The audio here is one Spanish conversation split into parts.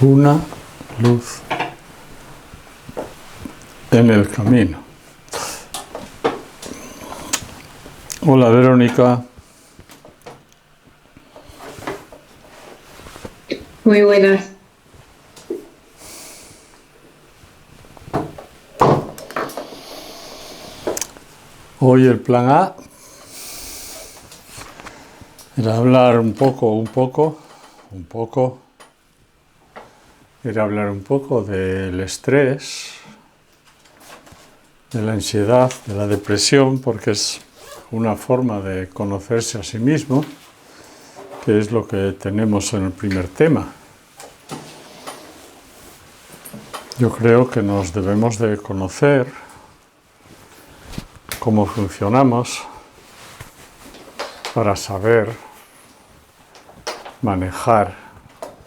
Una luz en el camino. Hola, Verónica. Muy buenas. Hoy el plan A era hablar un poco, era hablar un poco del estrés, de la ansiedad, de la depresión, porque es una forma de conocerse a sí mismo, que es lo que tenemos en el primer tema. Yo creo que nos debemos de conocer cómo funcionamos para saber manejar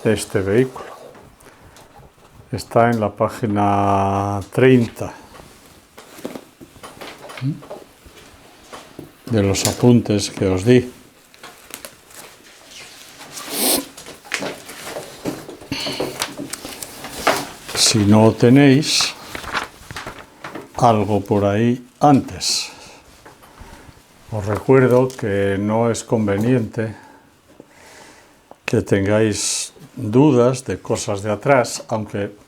este vehículo. Está en la página 30 de los apuntes que os di. Si no tenéis algo por ahí antes, os recuerdo que no es conveniente que tengáis dudas de cosas de atrás, aunque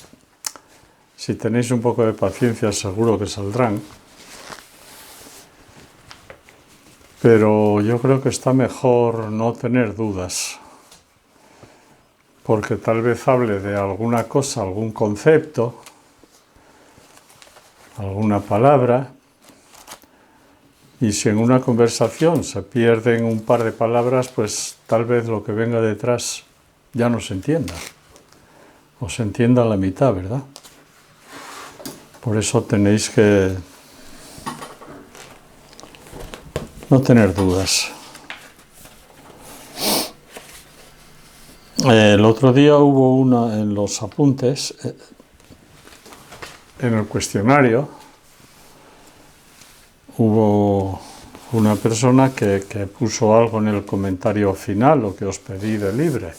si tenéis un poco de paciencia seguro que saldrán. Pero yo creo que está mejor no tener dudas, porque tal vez hable de alguna cosa, algún concepto, alguna palabra, y si en una conversación se pierden un par de palabras, pues tal vez lo que venga detrás ya no se entienda, o se entienda a la mitad, ¿verdad? Por eso tenéis que no tener dudas. El otro día hubo una en los apuntes, en el cuestionario, hubo una persona que puso algo en el comentario final, lo que os pedí de libre,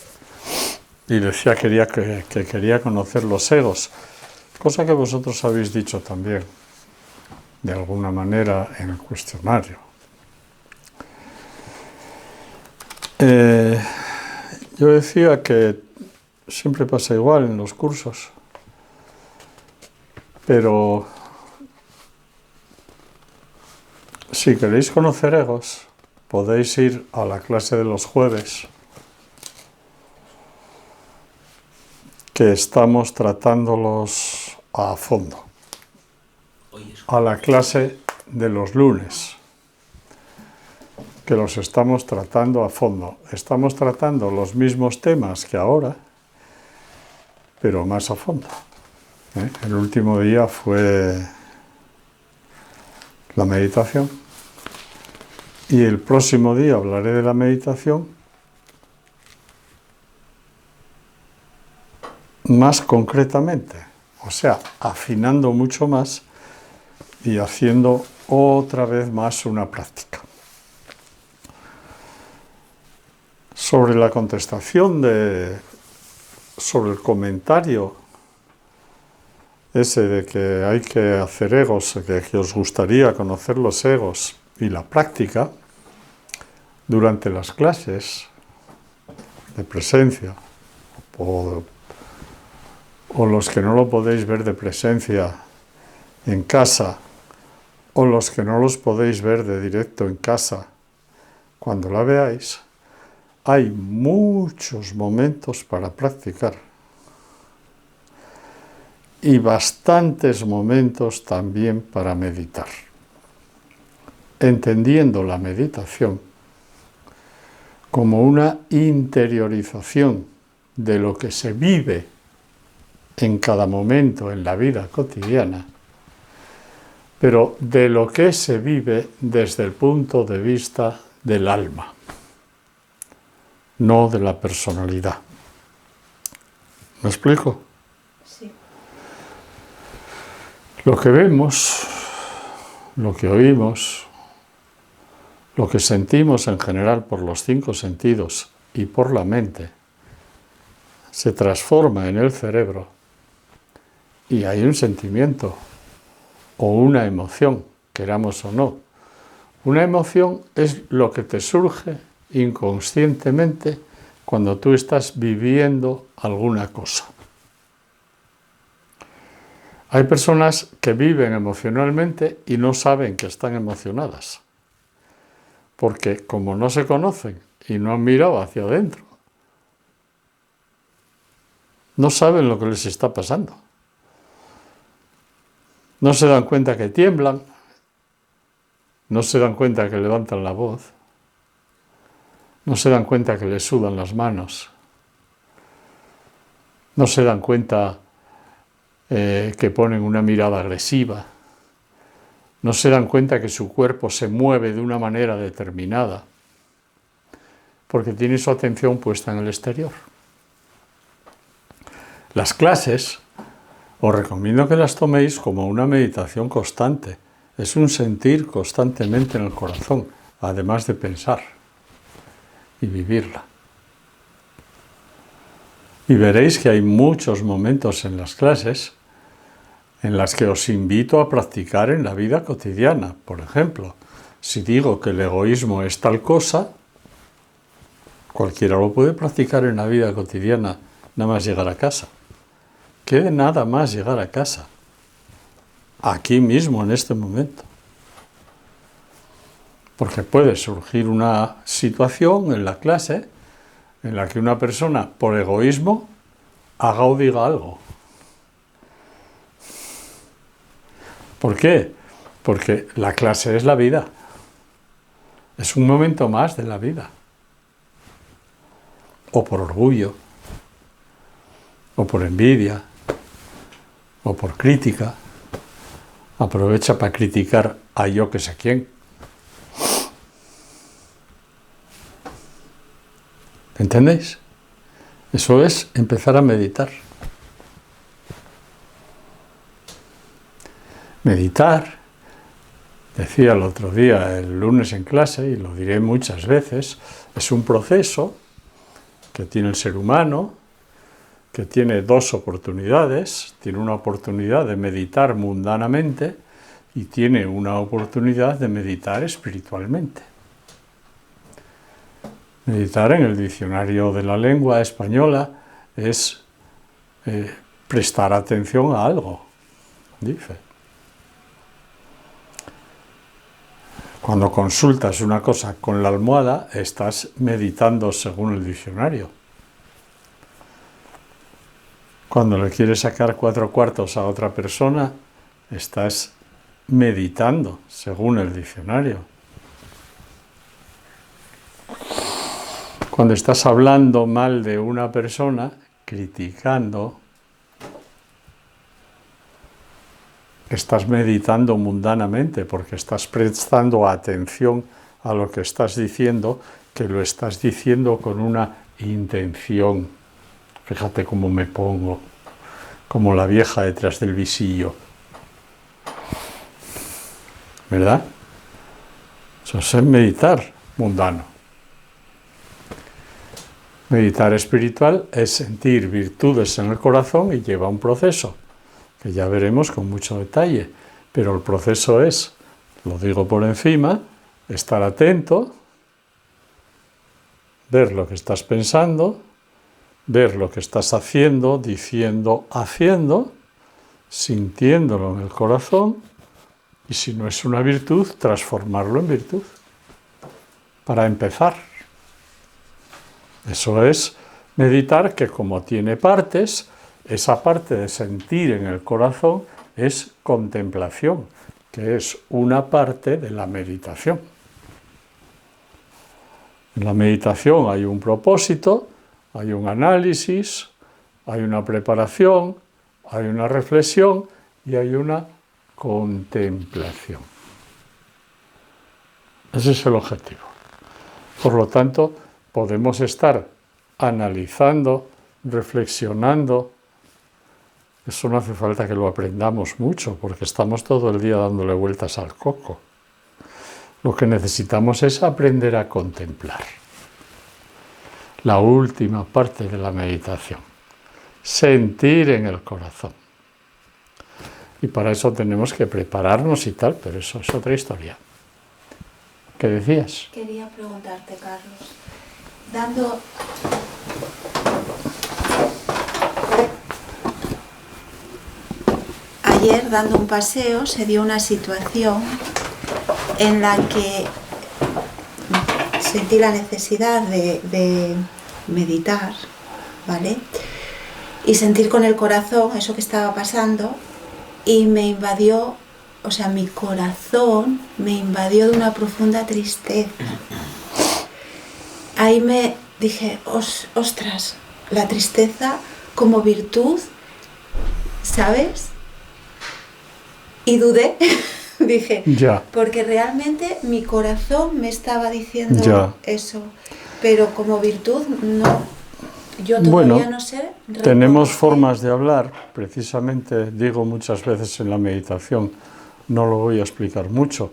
y decía que quería conocer los egos, cosa que vosotros habéis dicho también, de alguna manera, en el cuestionario. Yo decía que siempre pasa igual en los cursos, pero si queréis conocer egos, podéis ir a la clase de los jueves, que estamos tratándolos a fondo, a la clase de los lunes, que los estamos tratando a fondo. Estamos tratando los mismos temas que ahora, pero más a fondo. El último día fue la meditación, y el próximo día hablaré de la meditación más concretamente, o sea, afinando mucho más y haciendo otra vez más una práctica. Sobre la contestación sobre el comentario ese de que hay que hacer egos, que os gustaría conocer los egos y la práctica durante las clases de presencia, o los que no lo podéis ver de presencia en casa, o los que no los podéis ver de directo en casa cuando la veáis, hay muchos momentos para practicar y bastantes momentos también para meditar, entendiendo la meditación como una interiorización de lo que se vive en cada momento en la vida cotidiana, pero de lo que se vive desde el punto de vista del alma, no de la personalidad. ¿Me explico? Sí. Lo que vemos, lo que oímos, lo que sentimos en general por los 5 sentidos y por la mente, se transforma en el cerebro y hay un sentimiento o una emoción, queramos o no. Una emoción es lo que te surge inconscientemente cuando tú estás viviendo alguna cosa. Hay personas que viven emocionalmente y no saben que están emocionadas, porque como no se conocen y no han mirado hacia adentro, no saben lo que les está pasando. No se dan cuenta que tiemblan, no se dan cuenta que levantan la voz, no se dan cuenta que les sudan las manos, no se dan cuenta que ponen una mirada agresiva, no se dan cuenta que su cuerpo se mueve de una manera determinada, porque tiene su atención puesta en el exterior. Las clases os recomiendo que las toméis como una meditación constante. Es un sentir constantemente en el corazón, además de pensar y vivirla. Y veréis que hay muchos momentos en las clases en las que os invito a practicar en la vida cotidiana. Por ejemplo, si digo que el egoísmo es tal cosa, cualquiera lo puede practicar en la vida cotidiana, nada más llegar a casa. ¿Qué de nada más llegar a casa? Aquí mismo, en este momento. Porque puede surgir una situación en la clase en la que una persona, por egoísmo, haga o diga algo. ¿Por qué? Porque la clase es la vida. Es un momento más de la vida. O por orgullo, o por envidia, o por crítica. Aprovecha para criticar a yo que sé quién. ¿Entendéis? Eso es empezar a meditar. Meditar, decía el otro día, el lunes en clase, y lo diré muchas veces, es un proceso que tiene el ser humano, que tiene dos oportunidades. Tiene una oportunidad de meditar mundanamente y tiene una oportunidad de meditar espiritualmente. Meditar en el diccionario de la lengua española es prestar atención a algo, dice. Cuando consultas una cosa con la almohada, estás meditando según el diccionario. Cuando le quieres sacar 4 cuartos a otra persona, estás meditando según el diccionario. Cuando estás hablando mal de una persona, criticando, estás meditando mundanamente porque estás prestando atención a lo que estás diciendo, que lo estás diciendo con una intención. Fíjate cómo me pongo, como la vieja detrás del visillo. ¿Verdad? Eso es meditar mundano. Meditar espiritual es sentir virtudes en el corazón y lleva un proceso, que ya veremos con mucho detalle. Pero el proceso es, lo digo por encima, estar atento, ver lo que estás pensando, ver lo que estás haciendo, diciendo, haciendo, sintiéndolo en el corazón, y si no es una virtud, transformarlo en virtud. Para empezar. Eso es meditar, que como tiene partes, esa parte de sentir en el corazón es contemplación, que es una parte de la meditación. En la meditación hay un propósito, hay un análisis, hay una preparación, hay una reflexión y hay una contemplación. Ese es el objetivo. Por lo tanto, podemos estar analizando, reflexionando. Eso no hace falta que lo aprendamos mucho, porque estamos todo el día dándole vueltas al coco. Lo que necesitamos es aprender a contemplar. La última parte de la meditación. sentir en el corazón. Y para eso tenemos que prepararnos y tal, pero eso es otra historia. ¿Qué decías? Quería preguntarte, Carlos, ayer dando un paseo se dio una situación en la que sentí la necesidad de meditar, ¿vale? Y sentir con el corazón eso que estaba pasando, y me invadió, o sea, mi corazón me invadió de una profunda tristeza. Ahí me dije, ostras, la tristeza como virtud, ¿sabes? Y dudé, dije, Ya. porque realmente mi corazón me estaba diciendo Ya. eso, pero como virtud no. Yo todavía Bueno, no sé tenemos reconocer. formas de hablar, precisamente digo muchas veces en la meditación, no lo voy a explicar mucho,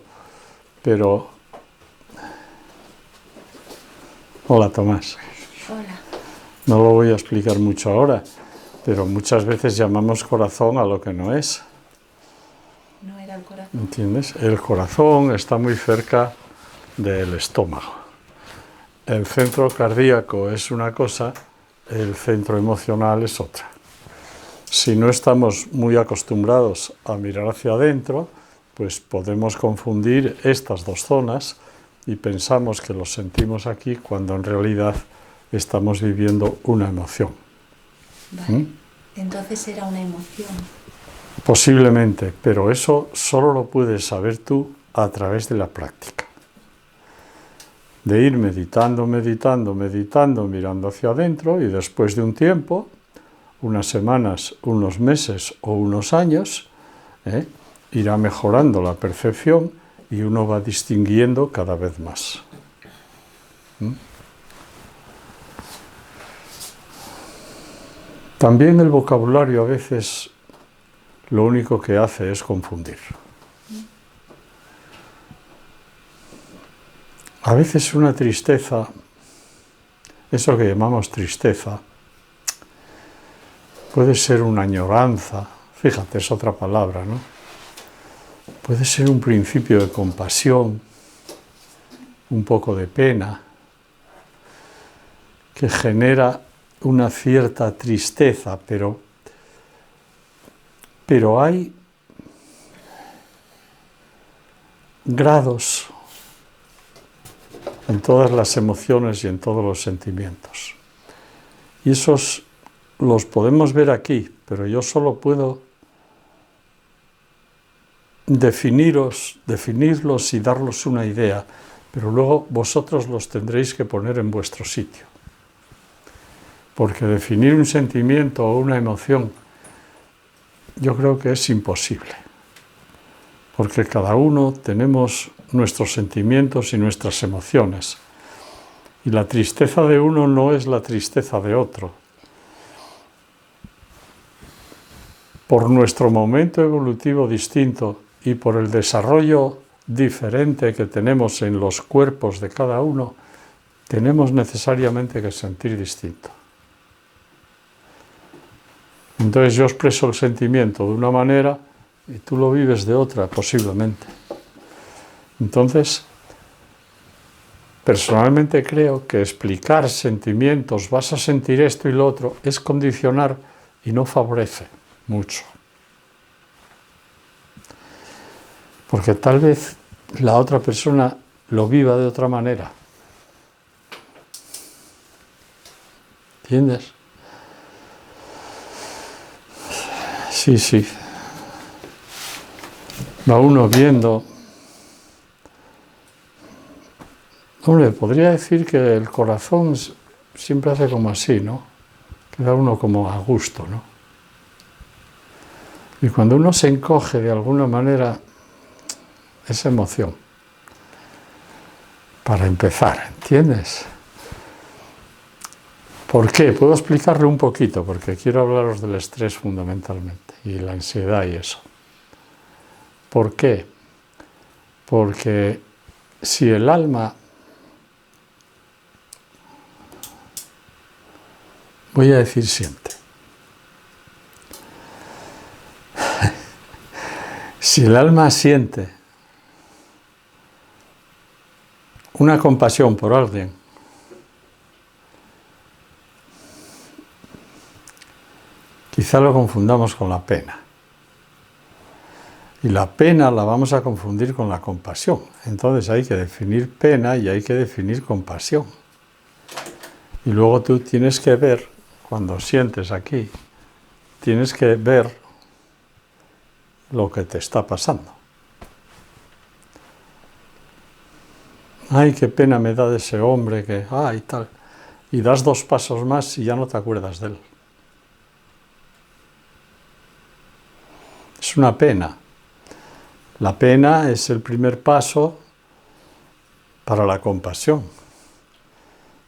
pero... Hola, Tomás. Hola. No lo voy a explicar mucho ahora, pero muchas veces llamamos corazón a lo que no es. No era el corazón. ¿Entiendes? El corazón está muy cerca del estómago. El centro cardíaco es una cosa, el centro emocional es otra. Si no estamos muy acostumbrados a mirar hacia adentro, pues podemos confundir estas dos zonas y pensamos que lo sentimos aquí cuando en realidad estamos viviendo una emoción. Vale. Entonces era una emoción. Posiblemente, pero eso solo lo puedes saber tú a través de la práctica. De ir meditando, meditando, meditando, mirando hacia adentro, y después de un tiempo, unas semanas, unos meses o unos años, irá mejorando la percepción y uno va distinguiendo cada vez más. También el vocabulario a veces lo único que hace es confundir. A veces una tristeza, eso que llamamos tristeza, puede ser una añoranza, fíjate, es otra palabra, ¿no? Puede ser un principio de compasión, un poco de pena, que genera una cierta tristeza, pero hay grados en todas las emociones y en todos los sentimientos. Y esos los podemos ver aquí, pero yo solo puedo definirlos y darlos una idea, pero luego vosotros los tendréis que poner en vuestro sitio. Porque definir un sentimiento o una emoción, yo creo que es imposible. Porque cada uno tenemos nuestros sentimientos y nuestras emociones. Y la tristeza de uno no es la tristeza de otro. Por nuestro momento evolutivo distinto y por el desarrollo diferente que tenemos en los cuerpos de cada uno, tenemos necesariamente que sentir distinto. Entonces yo expreso el sentimiento de una manera y tú lo vives de otra, posiblemente. Entonces, personalmente creo que explicar sentimientos, vas a sentir esto y lo otro, es condicionar y no favorece mucho. Porque tal vez la otra persona lo viva de otra manera. ¿Entiendes? Sí. Va uno viendo. Hombre, podría decir que el corazón siempre hace como así, ¿no? Queda uno como a gusto, ¿no? Y cuando uno se encoge de alguna manera, es emoción. Para empezar, ¿entiendes? ¿Por qué? Puedo explicarle un poquito, porque quiero hablaros del estrés fundamentalmente, y la ansiedad y eso. ¿Por qué? Porque si el alma, voy a decir siente, Si el alma siente una compasión por alguien, quizá lo confundamos con la pena. Y la pena la vamos a confundir con la compasión. Entonces hay que definir pena y hay que definir compasión. Y luego tú tienes que ver, cuando sientes aquí, tienes que ver lo que te está pasando. Ay, qué pena me da de ese hombre que... y tal. Y das 2 pasos más y ya no te acuerdas de él. Es una pena. La pena es el primer paso para la compasión.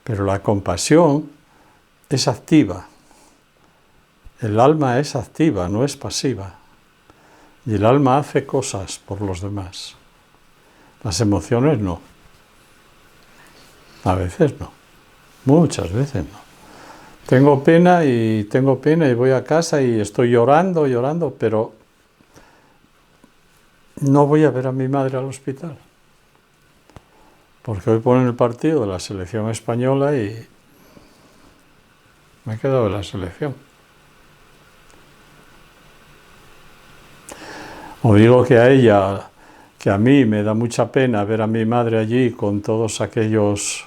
Pero la compasión es activa. El alma es activa, no es pasiva. Y el alma hace cosas por los demás. Las emociones no. A veces no. Muchas veces no. Tengo pena y voy a casa y estoy llorando, pero no voy a ver a mi madre al hospital. Porque hoy ponen el partido de la selección española y me he quedado en la selección. O digo que a mí me da mucha pena ver a mi madre allí con todos aquellos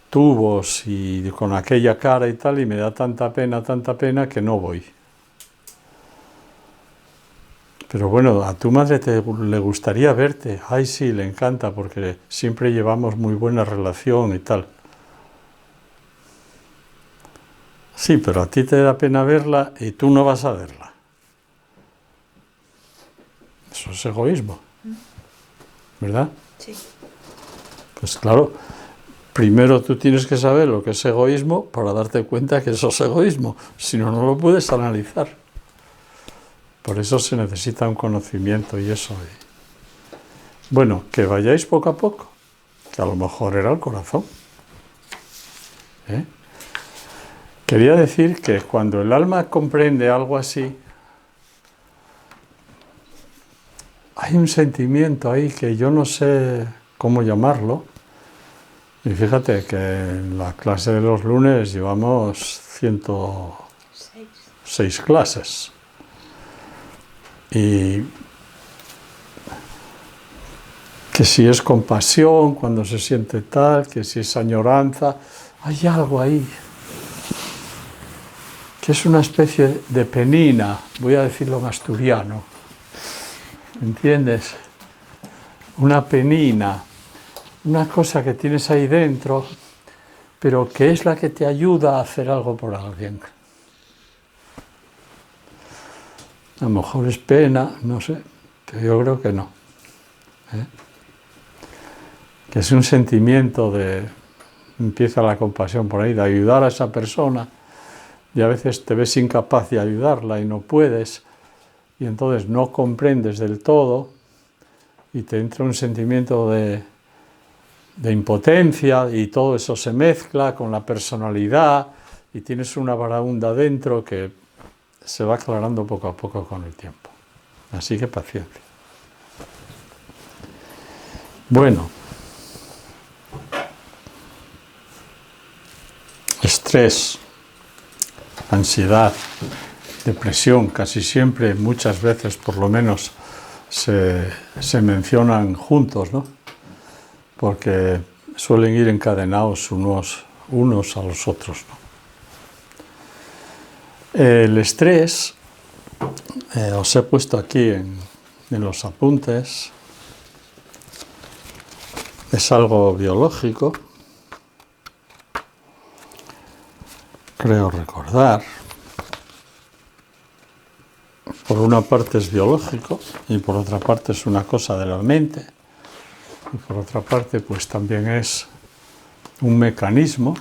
tubos y con aquella cara y tal, y me da tanta pena que no voy. Pero bueno, a tu madre le gustaría verte. Ay, sí, le encanta porque siempre llevamos muy buena relación y tal. Sí, pero a ti te da pena verla y tú no vas a verla. Eso es egoísmo, ¿verdad? Sí. Pues claro, primero tú tienes que saber lo que es egoísmo para darte cuenta que eso es egoísmo. Si no, no lo puedes analizar. Por eso se necesita un conocimiento y eso. Bueno, que vayáis poco a poco, que a lo mejor era el corazón. Quería decir que cuando el alma comprende algo así, hay un sentimiento ahí que yo no sé cómo llamarlo. Y fíjate que en la clase de los lunes llevamos 106 clases. Y que si es compasión, cuando se siente tal, que si es añoranza, hay algo ahí, que es una especie de penina, voy a decirlo en asturiano, ¿entiendes? Una penina, una cosa que tienes ahí dentro, pero que es la que te ayuda a hacer algo por alguien. A lo mejor es pena, no sé, pero yo creo que no. Que es un sentimiento empieza la compasión por ahí, de ayudar a esa persona, y a veces te ves incapaz de ayudarla y no puedes, y entonces no comprendes del todo, y te entra un sentimiento de impotencia, y todo eso se mezcla con la personalidad, y tienes una varaunda dentro que se va aclarando poco a poco con el tiempo. Así que paciencia. Bueno. Estrés, ansiedad, depresión, casi siempre, muchas veces por lo menos, se mencionan juntos, ¿no? Porque suelen ir encadenados unos a los otros, ¿no? El estrés, os he puesto aquí en los apuntes, es algo biológico, creo recordar. Por una parte es biológico y por otra parte es una cosa de la mente, y por otra parte pues también es un mecanismo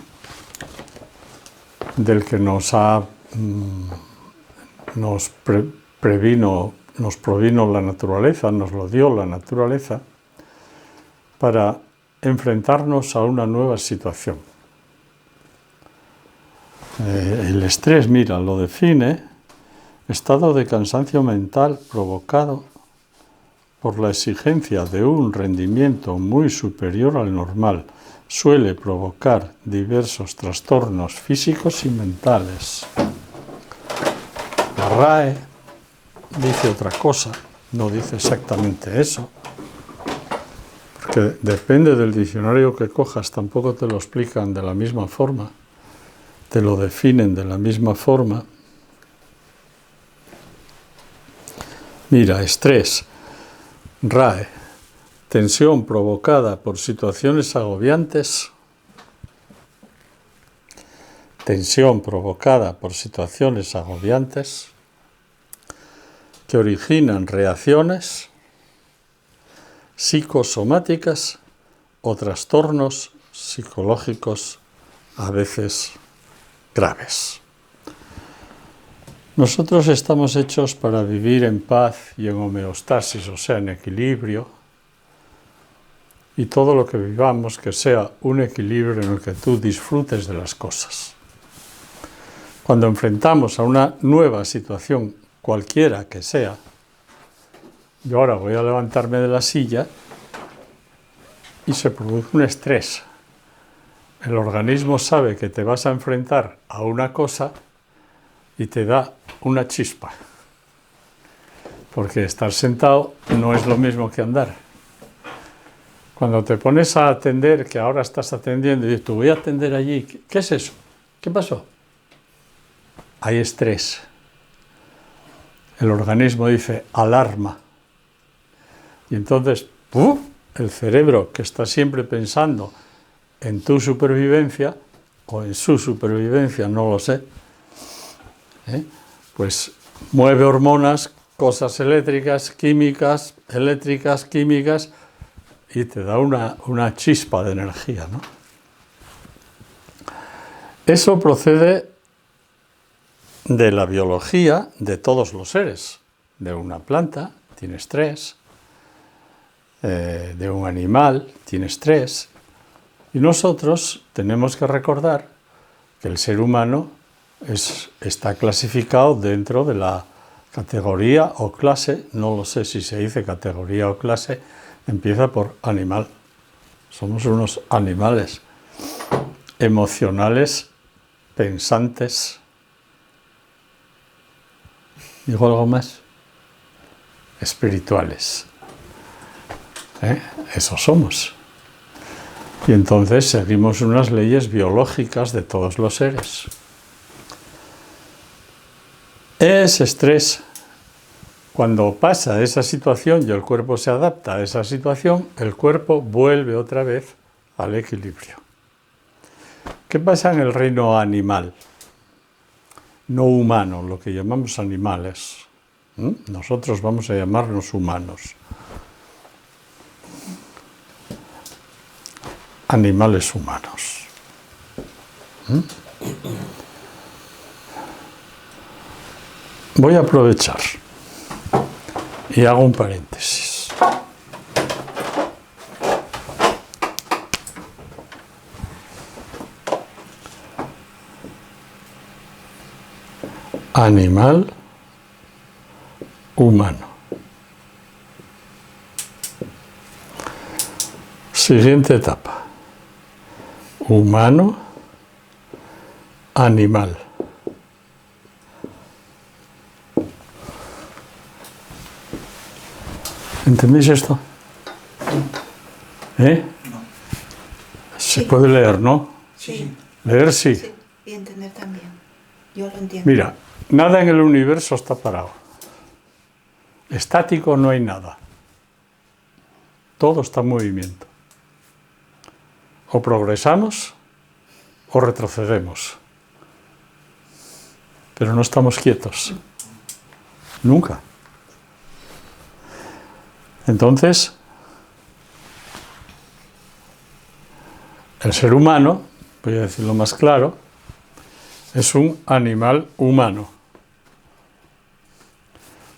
del que nos provino la naturaleza, nos lo dio la naturaleza para enfrentarnos a una nueva situación. El estrés, mira, lo define: estado de cansancio mental provocado por la exigencia de un rendimiento muy superior al normal, suele provocar diversos trastornos físicos y mentales. La RAE dice otra cosa, no dice exactamente eso, porque depende del diccionario que cojas, tampoco te lo explican de la misma forma, te lo definen de la misma forma. Mira, estrés, RAE, tensión provocada por situaciones agobiantes, que originan reacciones psicosomáticas o trastornos psicológicos a veces graves. Nosotros estamos hechos para vivir en paz y en homeostasis, o sea, en equilibrio, y todo lo que vivamos que sea un equilibrio en el que tú disfrutes de las cosas. Cuando enfrentamos a una nueva situación, cualquiera que sea, yo ahora voy a levantarme de la silla y se produce un estrés. El organismo sabe que te vas a enfrentar a una cosa y te da una chispa. Porque estar sentado no es lo mismo que andar. Cuando te pones a atender, que ahora estás atendiendo y dices, te voy a atender allí, ¿qué es eso? ¿Qué pasó? Hay estrés. El organismo dice, alarma. Y entonces, ¡puf!, el cerebro, que está siempre pensando en tu supervivencia, o en su supervivencia, no lo sé, pues mueve hormonas, cosas eléctricas, químicas, y te da una chispa de energía, ¿no? Eso procede de la biología de todos los seres. De una planta tiene estrés, de un animal tiene estrés, y nosotros tenemos que recordar que el ser humano está clasificado dentro de la categoría o clase, no lo sé si se dice categoría o clase, empieza por animal. Somos unos animales emocionales, pensantes. ¿Digo algo más? Espirituales. Eso somos. Y entonces seguimos unas leyes biológicas de todos los seres. Ese estrés, cuando pasa esa situación y el cuerpo se adapta a esa situación, el cuerpo vuelve otra vez al equilibrio. ¿Qué pasa en el reino animal? No humano, lo que llamamos animales. Nosotros vamos a llamarnos humanos. Animales humanos. Voy a aprovechar y hago un paréntesis. Animal humano. Siguiente etapa. Humano, animal. ¿Entendéis esto? ¿Eh? No. Se puede leer, ¿no? Sí. Leer sí. Sí, y entender también. Yo lo entiendo. Mira, nada en el universo está parado. Estático no hay nada. Todo está en movimiento. O progresamos o retrocedemos. Pero no estamos quietos. Nunca. Entonces, el ser humano, voy a decirlo más claro, es un animal humano.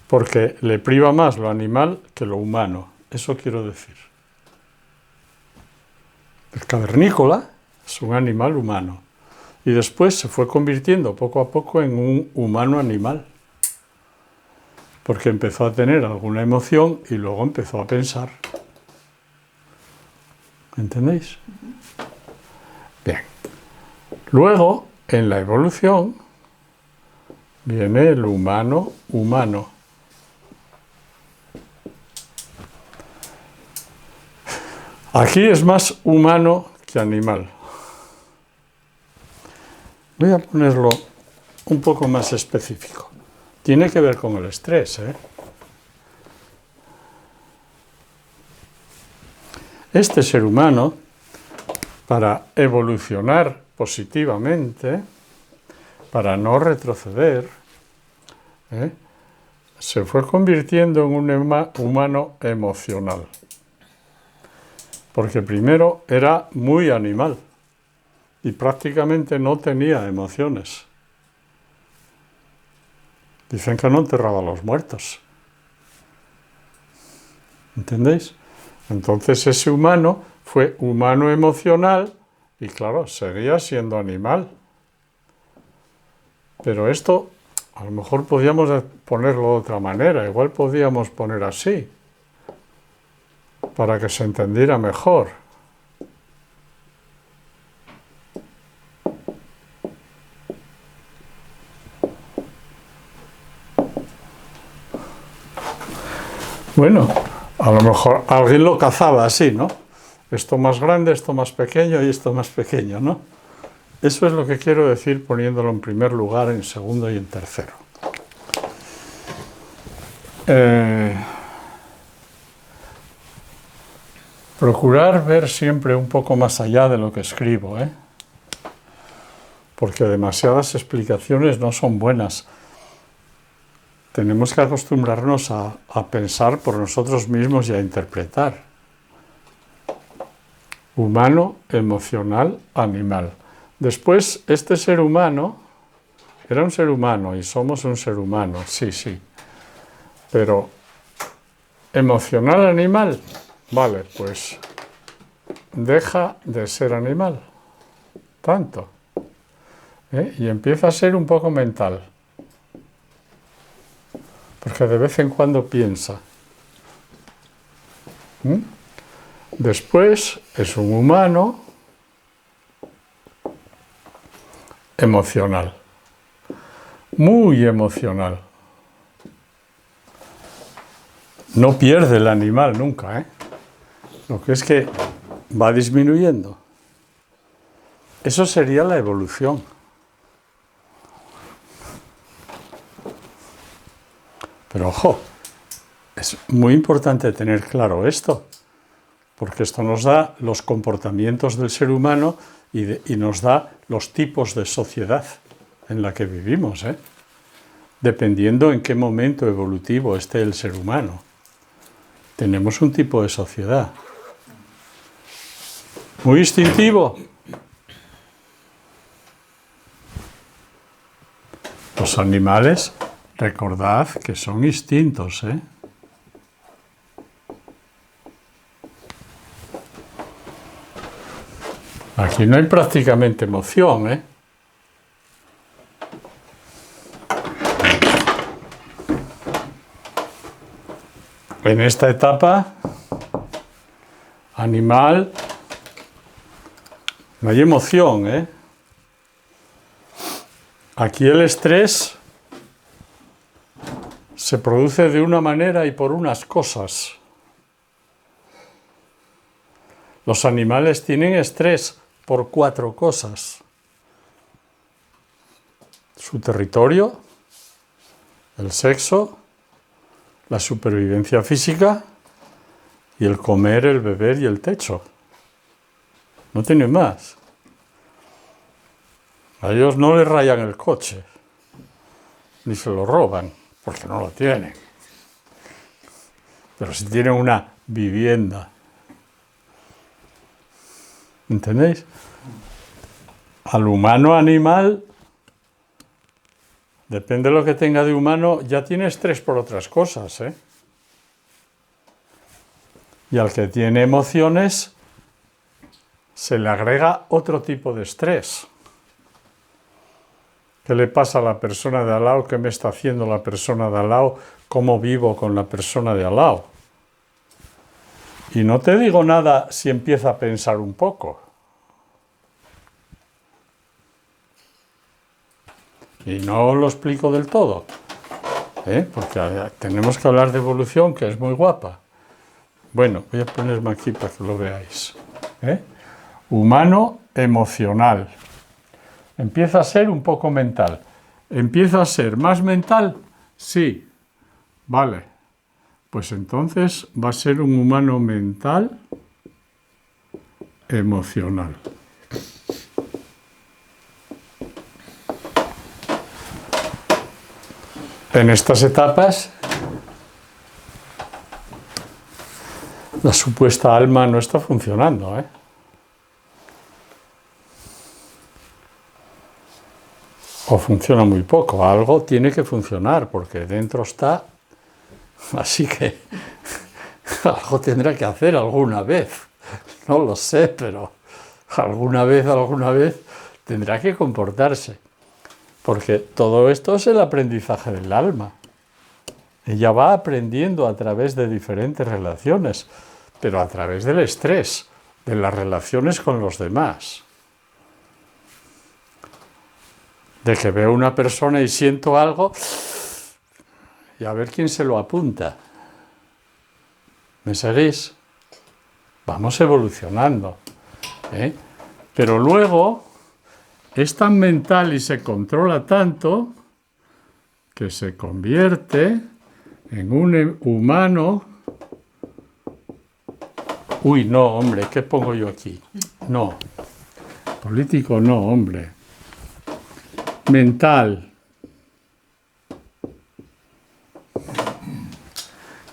Porque le priva más lo animal que lo humano. Eso quiero decir. El cavernícola es un animal humano. Y después se fue convirtiendo poco a poco en un humano animal. porque empezó a tener alguna emoción y luego empezó a pensar. ¿Entendéis? Bien. Luego, en la evolución, viene el humano humano. Aquí es más humano que animal. Voy a ponerlo un poco más específico. Tiene que ver con el estrés, ¿eh? Este ser humano, para evolucionar positivamente, para no retroceder, se fue convirtiendo en un humano emocional. Porque primero era muy animal y prácticamente no tenía emociones. Dicen que no enterraba a los muertos. ¿Entendéis? Entonces ese humano fue humano emocional y claro, seguía siendo animal. Pero esto a lo mejor podíamos ponerlo de otra manera, igual podíamos poner así, para que se entendiera mejor. Bueno, a lo mejor alguien lo cazaba así, ¿no? Esto más grande, esto más pequeño y esto más pequeño, ¿no? Eso es lo que quiero decir poniéndolo en primer lugar, en segundo y en tercero. Procurar ver siempre un poco más allá de lo que escribo, ¿eh? Porque demasiadas explicaciones no son buenas. Tenemos que acostumbrarnos a pensar por nosotros mismos y a interpretar. Humano, emocional, animal. Después, este ser humano era un ser humano y somos un ser humano, sí, sí. Pero, emocional, animal, vale, pues deja de ser animal, tanto. Y empieza a ser un poco mental. Porque de vez en cuando piensa. Después es un humano emocional. Muy emocional. No pierde el animal nunca, ¿eh? Lo que es que va disminuyendo. Eso sería la evolución. Pero ojo, es muy importante tener claro esto, porque esto nos da los comportamientos del ser humano y nos da los tipos de sociedad en la que vivimos, ¿eh? Dependiendo en qué momento evolutivo esté el ser humano. Tenemos un tipo de sociedad. Muy instintivo. Los animales, recordad que son instintos, ¿eh? Aquí no hay prácticamente emoción, ¿eh? En esta etapa, animal, no hay emoción, ¿eh? Aquí el estrés se produce de una manera y por unas cosas. Los animales tienen estrés por 4 cosas. Su territorio, el sexo, la supervivencia física y el comer, el beber y el techo. No tienen más. A ellos no les rayan el coche, ni se lo roban, porque no lo tienen. Pero si tienen una vivienda. ¿Entendéis? Al humano animal, depende de lo que tenga de humano, ya tiene estrés por otras cosas, ¿eh? Y al que tiene emociones, se le agrega otro tipo de estrés. ¿Qué le pasa a la persona de al lado? ¿Qué me está haciendo la persona de al lado? ¿Cómo vivo con la persona de al lado? Y no te digo nada si empieza a pensar un poco. Y no lo explico del todo, porque tenemos que hablar de evolución, que es muy guapa. Bueno, voy a ponerme aquí para que lo veáis. Humano emocional. Empieza a ser un poco mental. ¿Empieza a ser más mental? Sí. Vale. Pues entonces va a ser un humano mental emocional. En estas etapas, la supuesta alma no está funcionando, O funciona muy poco. Algo tiene que funcionar, porque dentro está. Así que algo tendrá que hacer alguna vez. No lo sé, pero alguna vez tendrá que comportarse. Porque todo esto es el aprendizaje del alma. Ella va aprendiendo a través de diferentes relaciones, pero a través del estrés, de las relaciones con los demás. De que veo una persona y siento algo, y a ver quién se lo apunta. ¿Me seguís? Vamos evolucionando. Pero luego es tan mental y se controla tanto que se convierte en un humano. Uy, no, hombre, ¿qué pongo yo aquí? No. Político no, hombre. Mental.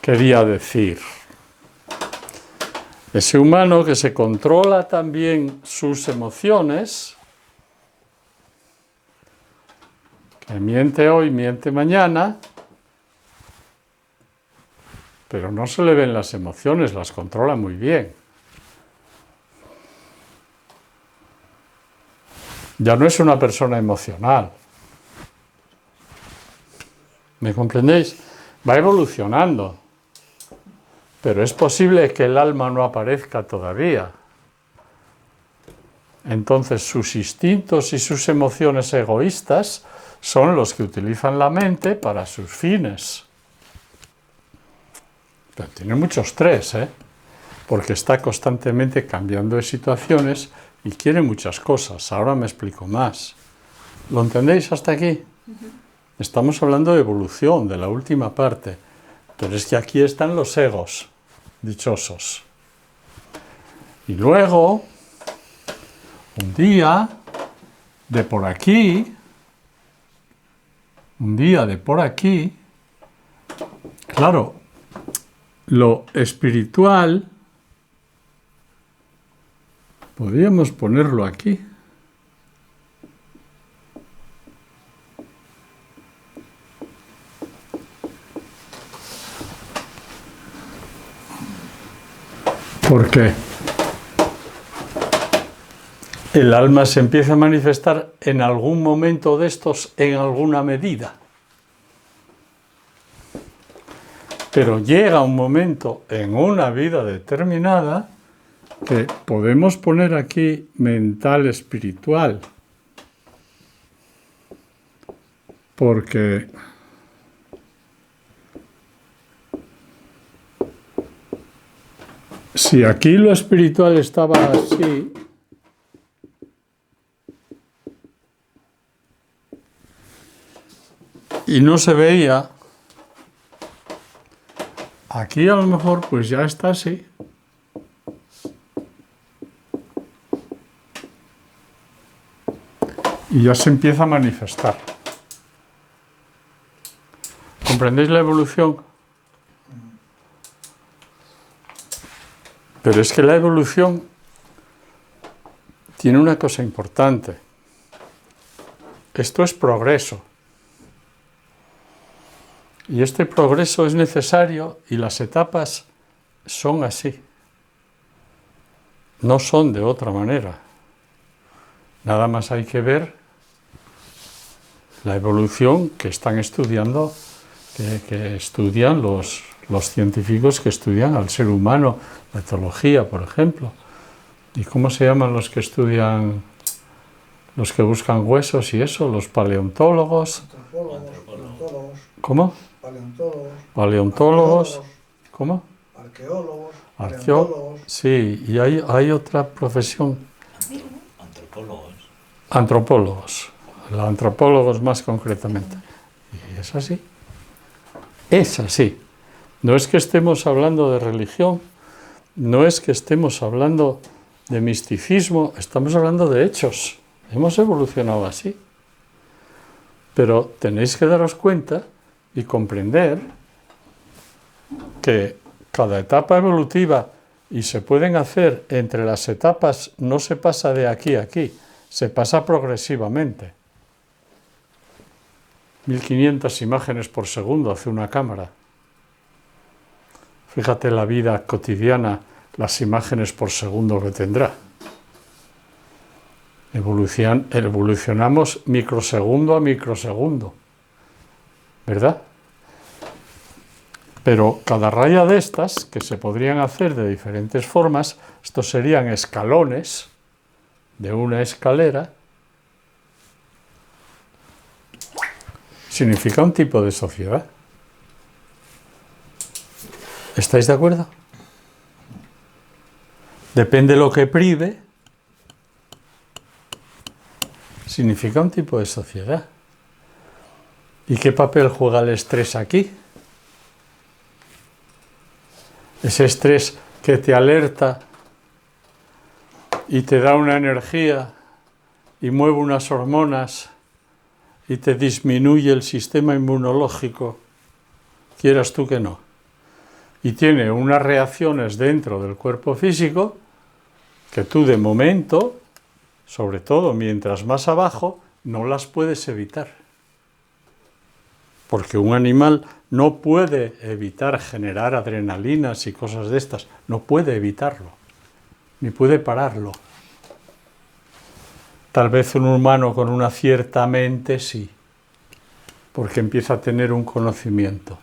Quería decir, ese humano que se controla también sus emociones, que miente hoy, miente mañana, pero no se le ven las emociones, las controla muy bien. Ya no es una persona emocional. ¿Me comprendéis? Va evolucionando. Pero es posible que el alma no aparezca todavía. Entonces sus instintos y sus emociones egoístas son los que utilizan la mente para sus fines. Pero tiene mucho estrés, porque está constantemente cambiando de situaciones y quiere muchas cosas. Ahora me explico más. ¿Lo entendéis hasta aquí? Estamos hablando de evolución, de la última parte. Pero es que aquí están los egos dichosos. Y luego, un día de por aquí, claro, lo espiritual, podríamos ponerlo aquí. Porque el alma se empieza a manifestar en algún momento de estos, en alguna medida. Pero llega un momento en una vida determinada que podemos poner aquí mental espiritual. Porque si aquí lo espiritual estaba así, y no se veía, aquí a lo mejor pues ya está así. Y ya se empieza a manifestar. ¿Comprendéis la evolución? Pero es que la evolución tiene una cosa importante. Esto es progreso. Y este progreso es necesario y las etapas son así. No son de otra manera. Nada más hay que ver La evolución que están estudiando, que estudian los científicos que estudian al ser humano, la etología, por ejemplo. ¿Y cómo se llaman los que estudian, los que buscan huesos y eso? Los paleontólogos. Antropólogos. ¿Cómo? Paleontólogos. ¿Cómo? Arqueólogos. Arqueólogos. Sí, y hay otra profesión. Antropólogos. Los antropólogos más concretamente. Y es así. Es así. No es que estemos hablando de religión, no es que estemos hablando de misticismo, estamos hablando de hechos. Hemos evolucionado así. Pero tenéis que daros cuenta y comprender que cada etapa evolutiva, y se pueden hacer entre las etapas, no se pasa de aquí a aquí, se pasa progresivamente. 1500 imágenes por segundo hace una cámara. Fíjate la vida cotidiana, las imágenes por segundo que tendrá. Evolucionamos microsegundo a microsegundo, ¿verdad? Pero cada raya de estas, que se podrían hacer de diferentes formas, estos serían escalones de una escalera, significa un tipo de sociedad. ¿Estáis de acuerdo? Depende de lo que prive, significa un tipo de sociedad. ¿Y qué papel juega el estrés aquí? Ese estrés que te alerta y te da una energía y mueve unas hormonas y te disminuye el sistema inmunológico, quieras tú que no. Y tiene unas reacciones dentro del cuerpo físico que tú de momento, sobre todo mientras más abajo, no las puedes evitar. Porque un animal no puede evitar generar adrenalinas y cosas de estas, no puede evitarlo, ni puede pararlo. Tal vez un humano con una cierta mente sí, porque empieza a tener un conocimiento.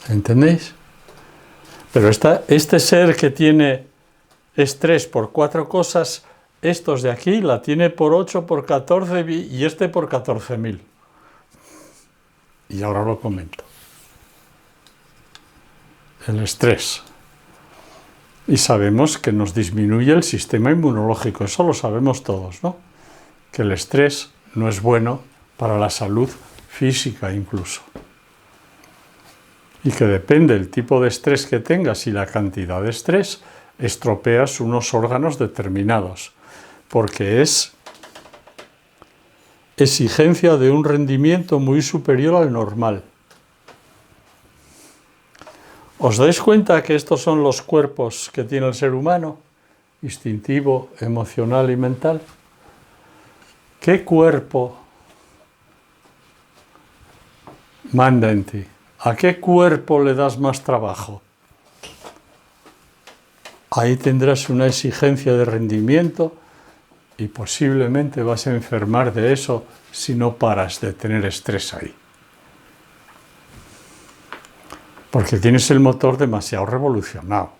¿Entendéis? Pero este ser que tiene estrés por 4 cosas, estos de aquí la tiene por 8, por 14 y este por 14.000. Y ahora lo comento. El estrés. Y sabemos que nos disminuye el sistema inmunológico, eso lo sabemos todos, ¿no? Que el estrés no es bueno para la salud física incluso. Y que depende del tipo de estrés que tengas y la cantidad de estrés, estropeas unos órganos determinados, porque es exigencia de un rendimiento muy superior al normal. ¿Os dais cuenta que estos son los cuerpos que tiene el ser humano? Instintivo, emocional y mental. ¿Qué cuerpo manda en ti? ¿A qué cuerpo le das más trabajo? Ahí tendrás una exigencia de rendimiento y posiblemente vas a enfermar de eso si no paras de tener estrés ahí. Porque tienes el motor demasiado revolucionado.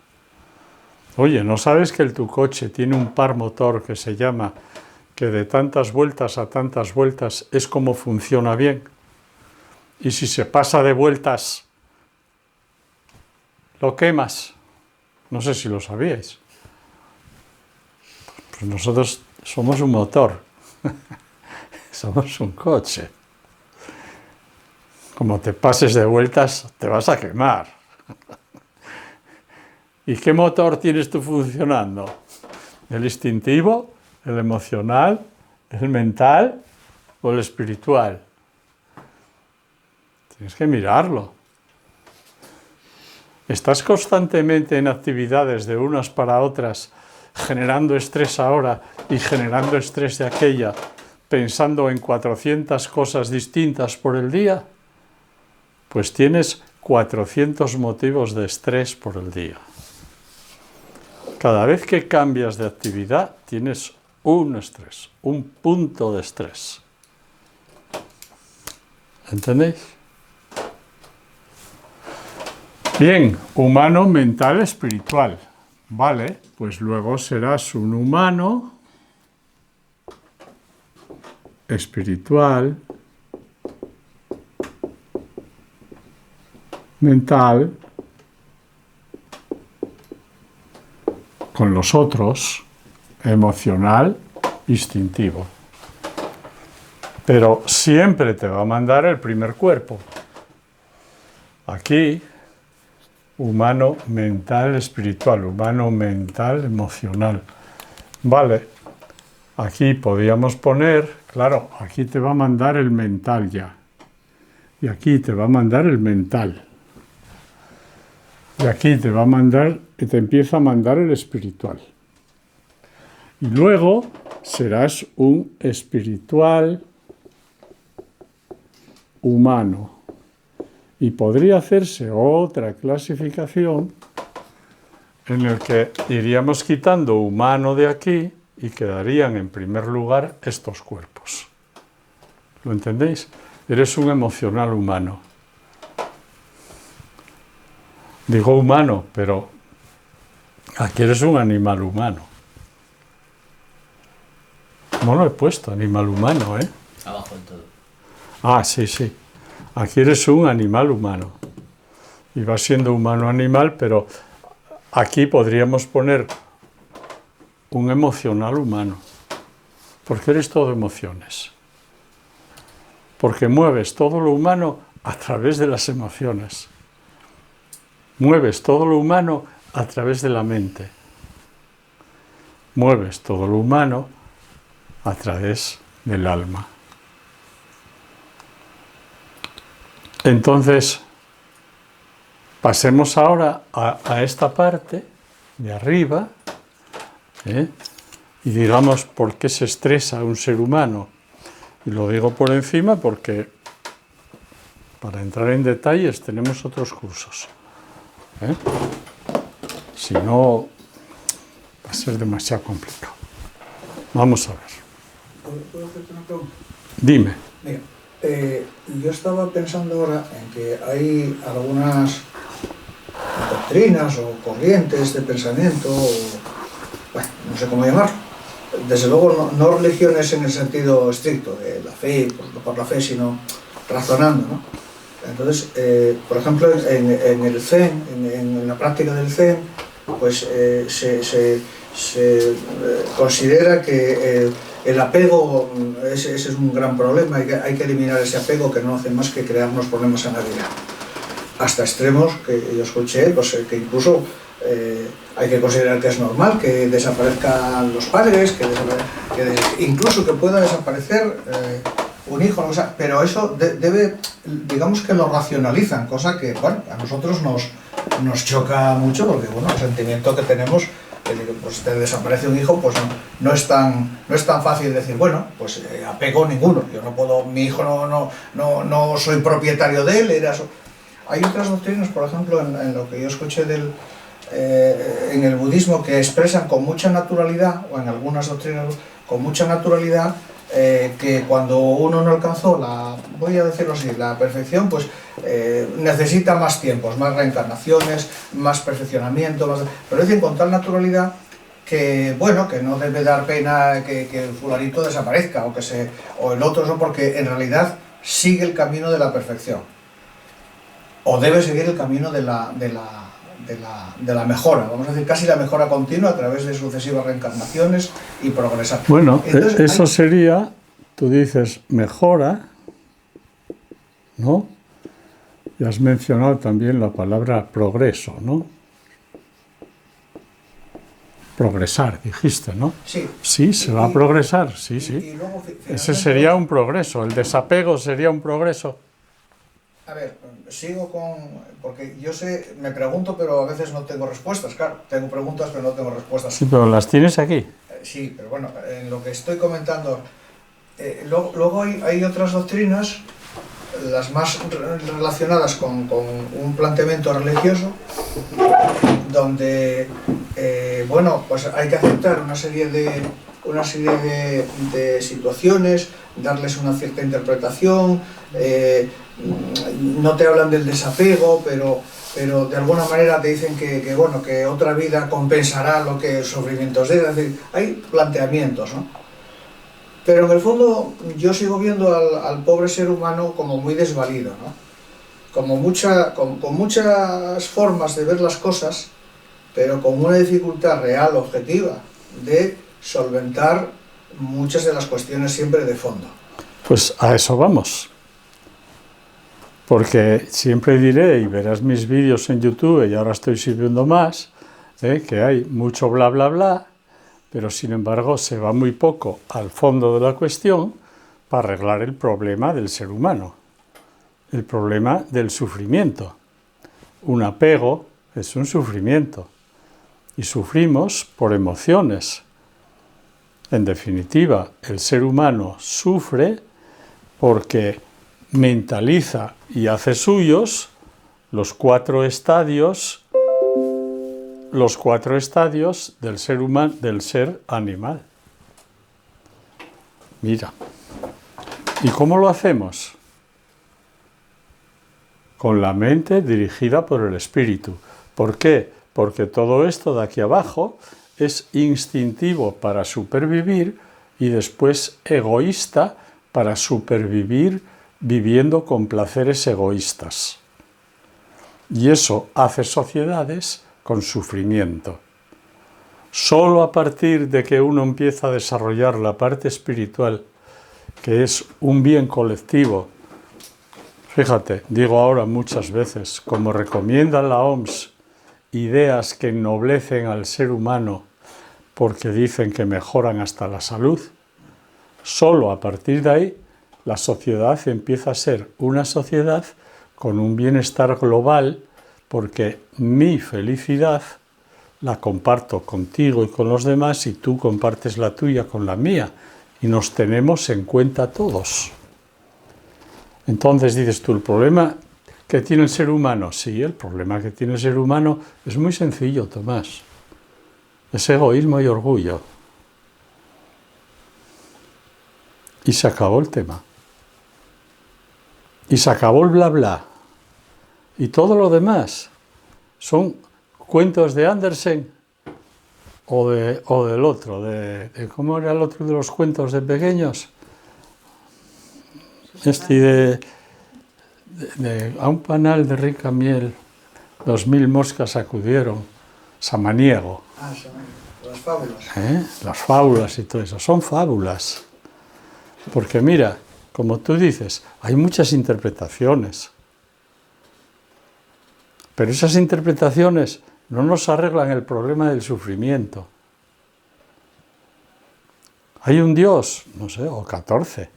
Oye, ¿no sabes que tu coche tiene un par motor que se llama que de tantas vueltas a tantas vueltas es como funciona bien? Y si se pasa de vueltas, lo quemas. No sé si lo sabíais. Pues nosotros somos un motor. Somos un coche. Como te pases de vueltas, te vas a quemar. ¿Y qué motor tienes tú funcionando? ¿El instintivo, el emocional, el mental o el espiritual? Tienes que mirarlo. Estás constantemente en actividades de unas para otras, generando estrés ahora y generando estrés de aquella, pensando en 400 cosas distintas por el día. Pues tienes 400 motivos de estrés por el día. Cada vez que cambias de actividad, tienes un estrés, un punto de estrés. ¿Entendéis? Bien, humano, mental, espiritual. Vale, pues luego serás un humano espiritual, mental, con los otros, emocional, instintivo. Pero siempre te va a mandar el primer cuerpo. Aquí, humano, mental, espiritual, humano, mental, emocional. Vale, aquí podríamos poner, claro, aquí te va a mandar el mental ya. Y aquí te va a mandar el mental. Y aquí te va a mandar, y te empieza a mandar el espiritual. Y luego serás un espiritual humano. Y podría hacerse otra clasificación en la que iríamos quitando humano de aquí y quedarían en primer lugar estos cuerpos. ¿Lo entendéis? Eres un emocional humano. Digo humano, pero aquí eres un animal humano. No lo he puesto, animal humano, ¿eh? Abajo del todo. Ah, sí, sí. Aquí eres un animal humano. Y vas siendo humano-animal, pero aquí podríamos poner un emocional humano. Porque eres todo emociones. Porque mueves todo lo humano a través de las emociones. Mueves todo lo humano a través de la mente. Mueves todo lo humano a través del alma. Entonces, pasemos ahora a esta parte de arriba, y digamos por qué se estresa un ser humano. Y lo digo por encima porque para entrar en detalles tenemos otros cursos. Si no, va a ser demasiado complicado. Vamos a ver. ¿Puedo hacerte una pregunta? Dime. Mira, yo estaba pensando ahora en que hay algunas doctrinas o corrientes de pensamiento, bueno, no sé cómo llamarlo. Desde luego no religiones en el sentido estricto de la fe, por la fe, sino razonando, ¿no? Entonces, por ejemplo, en el Zen, en la práctica del Zen, pues se considera que el apego, ese es un gran problema, hay que eliminar ese apego que no hace más que crearnos problemas en la vida. Hasta extremos que yo escuché, pues que incluso hay que considerar que es normal que desaparezcan los padres, incluso que pueda desaparecer un hijo, o sea, pero eso debe, digamos que lo racionalizan, cosa que, bueno, a nosotros nos choca mucho porque, bueno, el sentimiento que tenemos, pues te desaparece un hijo, pues no es tan fácil decir, bueno, pues apego ninguno, yo no puedo, mi hijo no soy propietario de él, Hay otras doctrinas, por ejemplo, en lo que yo escuché en el budismo, que expresan con mucha naturalidad, o en algunas doctrinas con mucha naturalidad, que cuando uno no alcanzó voy a decirlo así, la perfección, pues necesita más tiempos, más reencarnaciones, más perfeccionamiento, pero dicen con tal naturalidad que, bueno, que no debe dar pena que el fulanito desaparezca o el otro, no, porque en realidad sigue el camino de la perfección, o debe seguir el camino de la mejora, vamos a decir, casi la mejora continua a través de sucesivas reencarnaciones y progresar. Bueno, entonces, eso sería, tú dices, mejora, ¿no? Y has mencionado también la palabra progreso, ¿no? Progresar, dijiste, ¿no? Sí. Sí, se va a progresar, sí, sí. Y luego, Ese sería un progreso, el desapego sería un progreso. A ver, sigo porque yo me pregunto, pero a veces no tengo respuestas, claro. Tengo preguntas, pero no tengo respuestas. Sí, pero las tienes aquí. Sí, pero bueno, en lo que estoy comentando, luego hay otras doctrinas, las más relacionadas con un planteamiento religioso, donde, bueno, pues hay que aceptar una serie una serie de situaciones, darles una cierta interpretación, no te hablan del desapego, pero de alguna manera te dicen que otra vida compensará lo que sufrimientos de, es decir, hay planteamientos, ¿no? Pero en el fondo yo sigo viendo al pobre ser humano como muy desvalido, ¿no? Con muchas formas de ver las cosas, pero con una dificultad real, objetiva, de solventar muchas de las cuestiones siempre de fondo. Pues a eso vamos. Porque siempre diré, y verás mis vídeos en YouTube, y ahora estoy sirviendo más, que hay mucho bla bla bla, pero sin embargo se va muy poco al fondo de la cuestión para arreglar el problema del ser humano, el problema del sufrimiento. Un apego es un sufrimiento y sufrimos por emociones. En definitiva, el ser humano sufre porque mentaliza y hace suyos los cuatro estadios del ser humano, del ser animal. Mira, ¿y cómo lo hacemos? Con la mente dirigida por el espíritu. ¿Por qué? Porque todo esto de aquí abajo es instintivo para supervivir y después egoísta para supervivir viviendo con placeres egoístas. Y eso hace sociedades con sufrimiento. Solo a partir de que uno empieza a desarrollar la parte espiritual, que es un bien colectivo, fíjate, digo ahora muchas veces, como recomienda la OMS, ideas que ennoblecen al ser humano porque dicen que mejoran hasta la salud, solo a partir de ahí la sociedad empieza a ser una sociedad con un bienestar global, porque mi felicidad la comparto contigo y con los demás y tú compartes la tuya con la mía y nos tenemos en cuenta todos. Entonces dices tú, el problema que tiene el ser humano, sí, el problema que tiene el ser humano es muy sencillo, Tomás. Es egoísmo y orgullo. Y se acabó el tema. Y se acabó el bla bla. Y todo lo demás son cuentos de Andersen o del otro, ¿cómo era el otro de los cuentos de pequeños? A un panal de rica miel, 2000 moscas acudieron, Samaniego. Las fábulas. Las fábulas y todo eso, son fábulas. Porque mira, como tú dices, hay muchas interpretaciones. Pero esas interpretaciones no nos arreglan el problema del sufrimiento. Hay un Dios, no sé, o 14.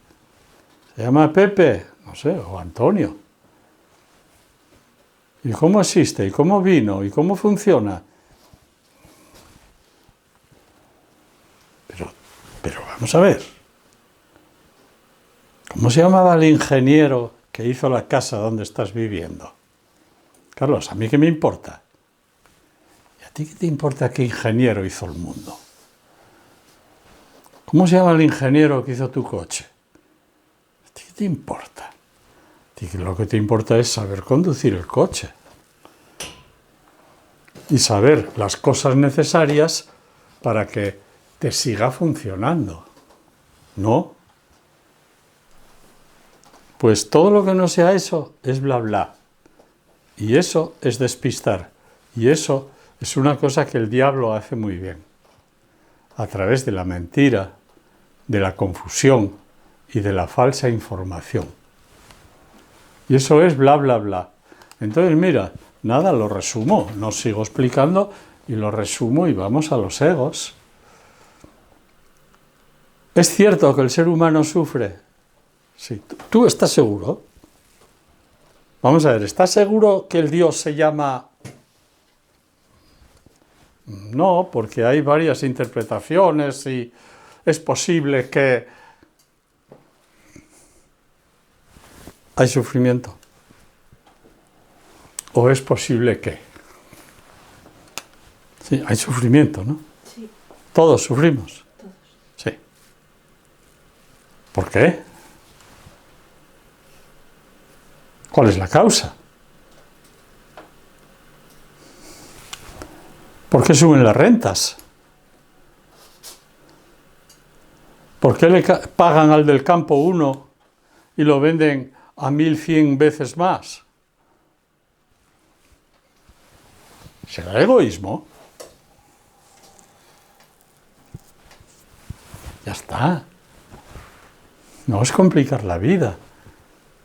Se llama Pepe, no sé, o Antonio. ¿Y cómo existe? ¿Y cómo vino? ¿Y cómo funciona? Pero vamos a ver. ¿Cómo se llamaba el ingeniero que hizo la casa donde estás viviendo? Carlos, ¿a mí qué me importa? ¿Y a ti qué te importa qué ingeniero hizo el mundo? ¿Cómo se llama el ingeniero que hizo tu coche? ¿A ti qué te importa? A ti lo que te importa es saber conducir el coche. Y saber las cosas necesarias para que te siga funcionando. ¿No? Pues todo lo que no sea eso es bla bla. Y eso es despistar. Y eso es una cosa que el diablo hace muy bien. A través de la mentira, de la confusión y de la falsa información. Y eso es bla bla bla. Entonces mira, nada, lo resumo. No sigo explicando y lo resumo y vamos a los egos. ¿Es cierto que el ser humano sufre? Sí. ¿Tú estás seguro? Vamos a ver, ¿estás seguro que el Dios se llama...? No, porque hay varias interpretaciones y es posible que... ¿Hay sufrimiento? ¿O es posible que...? Sí, hay sufrimiento, ¿no? Sí. Todos sufrimos. Todos. Sí. ¿Por qué? ¿Cuál es la causa? ¿Por qué suben las rentas? ¿Por qué le pagan al del campo 1 y lo venden a 1100 veces más? ¿Será egoísmo? Ya está. No es complicar la vida.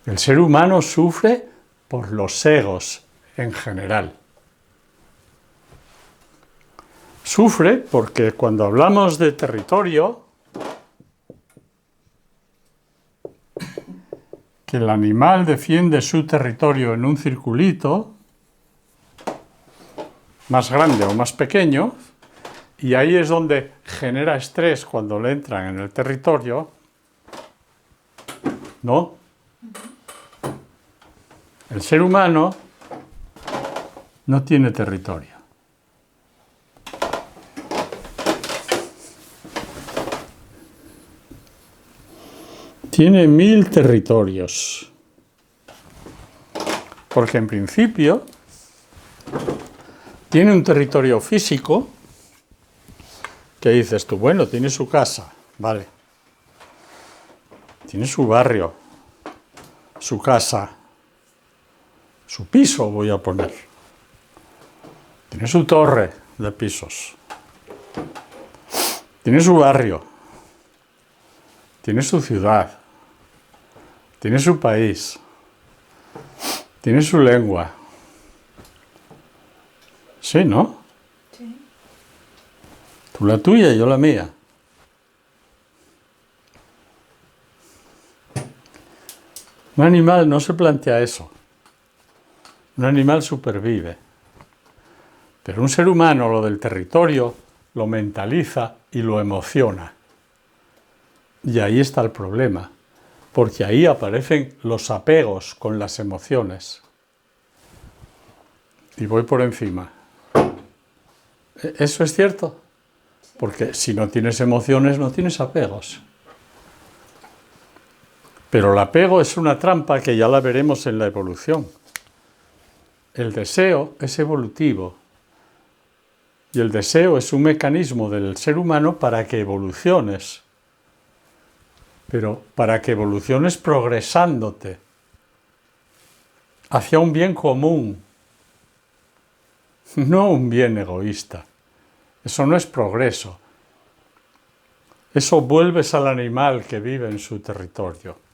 El ser humano sufre por los egos en general. Sufre porque cuando hablamos de territorio, que el animal defiende su territorio en un circulito, más grande o más pequeño, y ahí es donde genera estrés cuando le entran en el territorio, ¿no? El ser humano no tiene territorio. Tiene 1000 territorios. Porque en principio tiene un territorio físico que dices tú, bueno, tiene su casa, vale. Tiene su barrio, su casa, su piso voy a poner. Tiene su torre de pisos. Tiene su barrio. Tiene su ciudad. Tiene su país. Tiene su lengua. Sí, ¿no? Sí. Tú la tuya y yo la mía. Un animal no se plantea eso. Un animal supervive. Pero un ser humano lo del territorio lo mentaliza y lo emociona. Y ahí está el problema, porque ahí aparecen los apegos con las emociones. Y voy por encima. ¿Eso es cierto? Porque si no tienes emociones, no tienes apegos. Pero el apego es una trampa que ya la veremos en la evolución. El deseo es evolutivo. Y el deseo es un mecanismo del ser humano para que evoluciones. Pero para que evoluciones progresándote hacia un bien común, no un bien egoísta. Eso no es progreso. Eso vuelves al animal que vive en su territorio.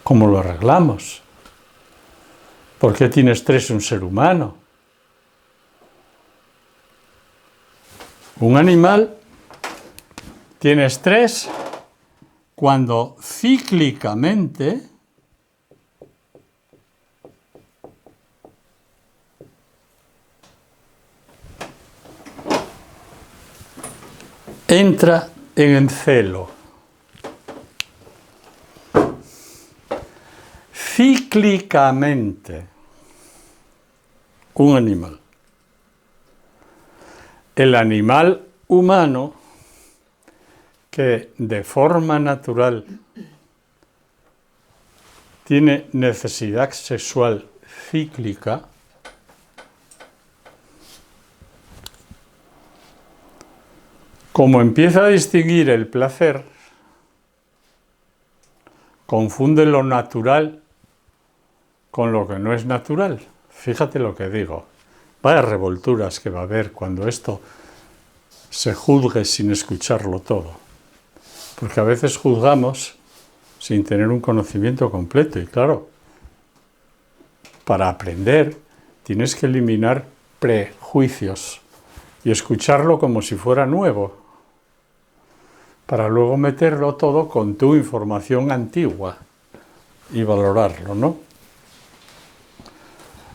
¿Cómo lo arreglamos? ¿Por qué tiene estrés un ser humano? Un animal tiene estrés cuando cíclicamente entra en el celo. Cíclicamente, un animal. El animal humano que de forma natural tiene necesidad sexual cíclica, como empieza a distinguir el placer, confunde lo natural con lo que no es natural. Fíjate lo que digo. Vaya revolturas que va a haber cuando esto se juzgue sin escucharlo todo. Porque a veces juzgamos sin tener un conocimiento completo. Y claro, para aprender tienes que eliminar prejuicios y escucharlo como si fuera nuevo, para luego meterlo todo con tu información antigua y valorarlo, ¿no?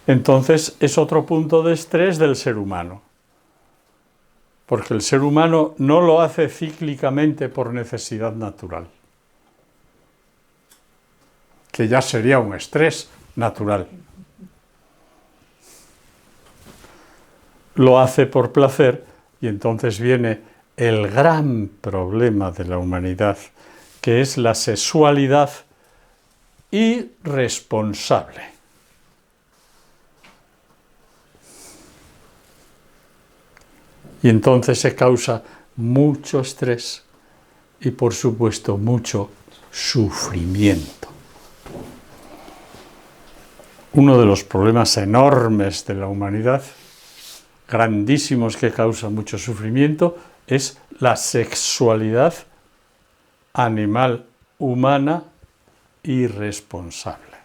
Entonces es otro punto de estrés del ser humano, porque el ser humano no lo hace cíclicamente por necesidad natural, que ya sería un estrés natural. lo hace por placer y entonces viene el gran problema de la humanidad, que es la sexualidad irresponsable. Y entonces se causa mucho estrés y, por supuesto, mucho sufrimiento. Uno de los problemas enormes de la humanidad, grandísimos, que causa mucho sufrimiento, es la sexualidad animal humana irresponsable.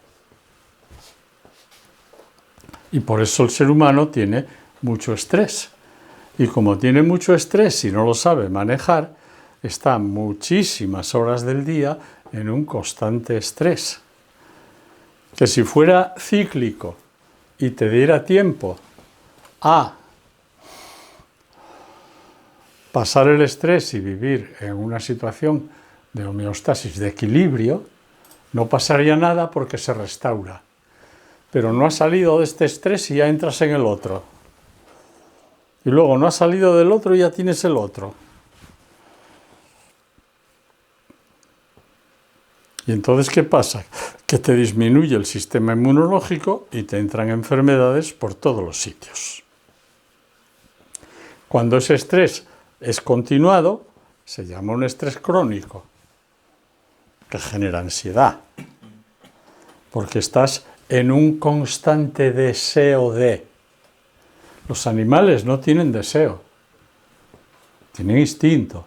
Y por eso el ser humano tiene mucho estrés. Y como tiene mucho estrés y no lo sabe manejar, está muchísimas horas del día en un constante estrés. Que si fuera cíclico y te diera tiempo a pasar el estrés y vivir en una situación de homeostasis, de equilibrio, no pasaría nada porque se restaura. Pero no has salido de este estrés y ya entras en el otro. Y luego no has salido del otro y ya tienes el otro. Y entonces, ¿qué pasa? Que te disminuye el sistema inmunológico y te entran enfermedades por todos los sitios. Cuando ese estrés es continuado, se llama un estrés crónico, que genera ansiedad, porque estás en un constante deseo de. Los animales no tienen deseo, tienen instinto,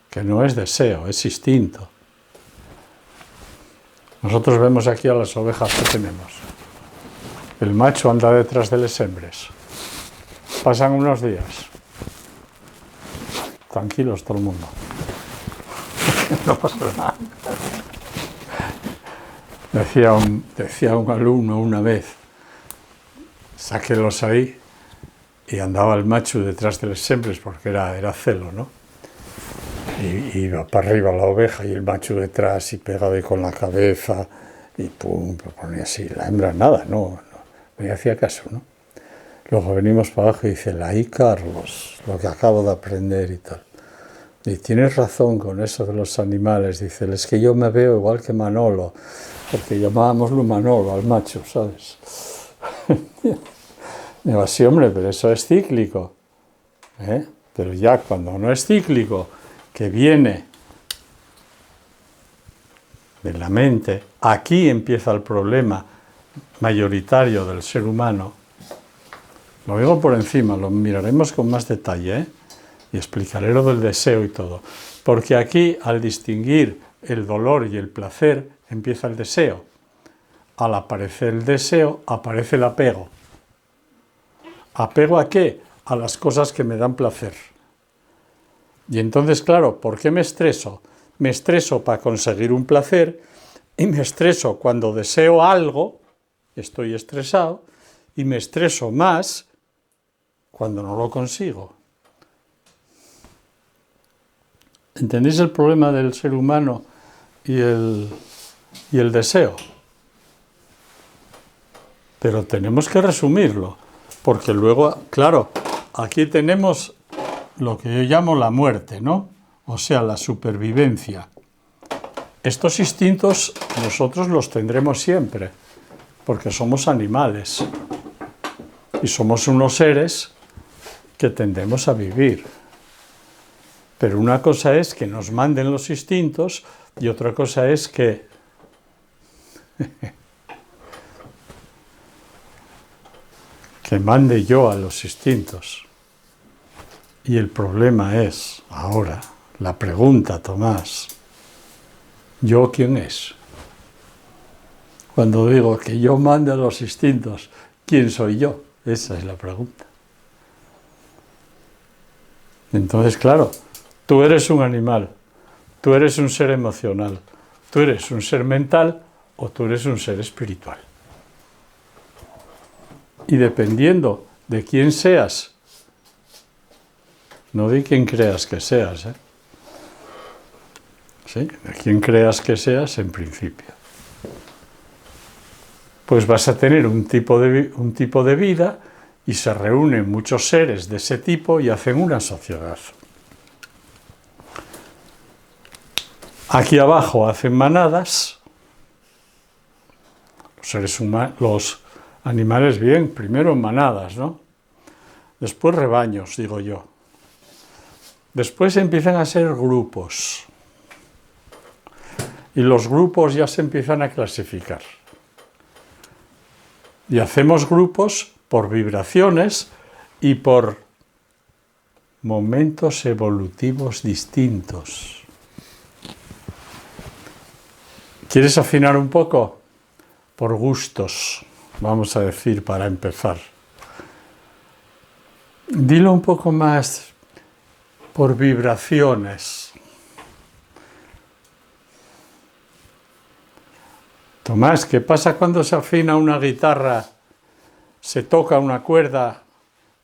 que no es deseo, es instinto. Nosotros vemos aquí a las ovejas que tenemos. El macho anda detrás de las hembras. Pasan unos días. Tranquilos todo el mundo. No pasa nada. Decía un alumno una vez, sáquelos ahí, y andaba el macho detrás de las hembras porque era celo, ¿no? Y iba para arriba la oveja y el macho detrás y pegado ahí con la cabeza y pum, ponía así. La hembra nada, no me hacía caso, ¿no? Luego venimos para abajo y dice, ahí Carlos, lo que acabo de aprender y tal. Y tienes razón con eso de los animales, dice, es que yo me veo igual que Manolo, porque llamábamoslo Manolo al macho, ¿sabes? Digo, sí, hombre, pero eso es cíclico. Pero ya cuando no es cíclico, que viene de la mente, aquí empieza el problema mayoritario del ser humano. Lo digo por encima, lo miraremos con más detalle, y explicaré lo del deseo y todo. Porque aquí, al distinguir el dolor y el placer, empieza el deseo. Al aparecer el deseo, aparece el apego. ¿Apego a qué? A las cosas que me dan placer. Y entonces, claro, ¿por qué me estreso? Me estreso para conseguir un placer y me estreso cuando deseo algo, estoy estresado, y me estreso más cuando no lo consigo. ¿Entendéis el problema del ser humano y el deseo? Pero tenemos que resumirlo, porque luego, claro, aquí tenemos lo que yo llamo la muerte, ¿no? O sea, la supervivencia. Estos instintos nosotros los tendremos siempre, porque somos animales y somos unos seres que tendemos a vivir. Pero una cosa es que nos manden los instintos y otra cosa es que mande yo a los instintos. Y el problema es, ahora, la pregunta, Tomás, ¿yo quién es? Cuando digo que yo mande a los instintos, ¿quién soy yo? Esa es la pregunta. Entonces, claro, tú eres un animal, tú eres un ser emocional, tú eres un ser mental o tú eres un ser espiritual. Y dependiendo de quién seas, no de quién creas que seas, ¿sí? De quién creas que seas en principio. Pues vas a tener un tipo de vida y se reúnen muchos seres de ese tipo y hacen una sociedad. Aquí abajo hacen manadas, los animales bien, primero en manadas, ¿no? Después rebaños, digo yo. Después empiezan a ser grupos. Y los grupos ya se empiezan a clasificar. Y hacemos grupos por vibraciones y por momentos evolutivos distintos. ¿Quieres afinar un poco? Por gustos, vamos a decir, para empezar. Dilo un poco más por vibraciones. Tomás, ¿qué pasa cuando se afina una guitarra, se toca una cuerda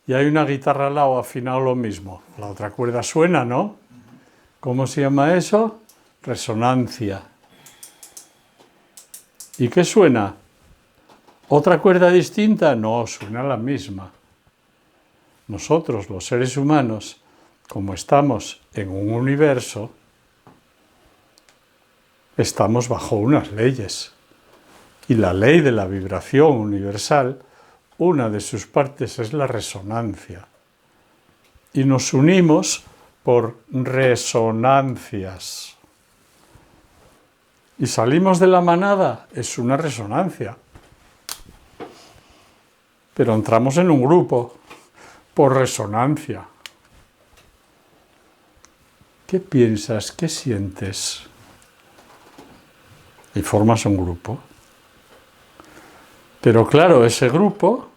y hay una guitarra al lado afinado lo mismo? La otra cuerda suena, ¿no? ¿Cómo se llama eso? Resonancia. ¿Y qué suena? ¿Otra cuerda distinta? No, suena la misma. Nosotros, los seres humanos, como estamos en un universo, estamos bajo unas leyes. Y la ley de la vibración universal, una de sus partes es la resonancia. Y nos unimos por resonancias. Y salimos de la manada, es una resonancia. Pero entramos en un grupo por resonancia. ¿Qué piensas? ¿Qué sientes? Y formas un grupo. Pero claro, ese grupo,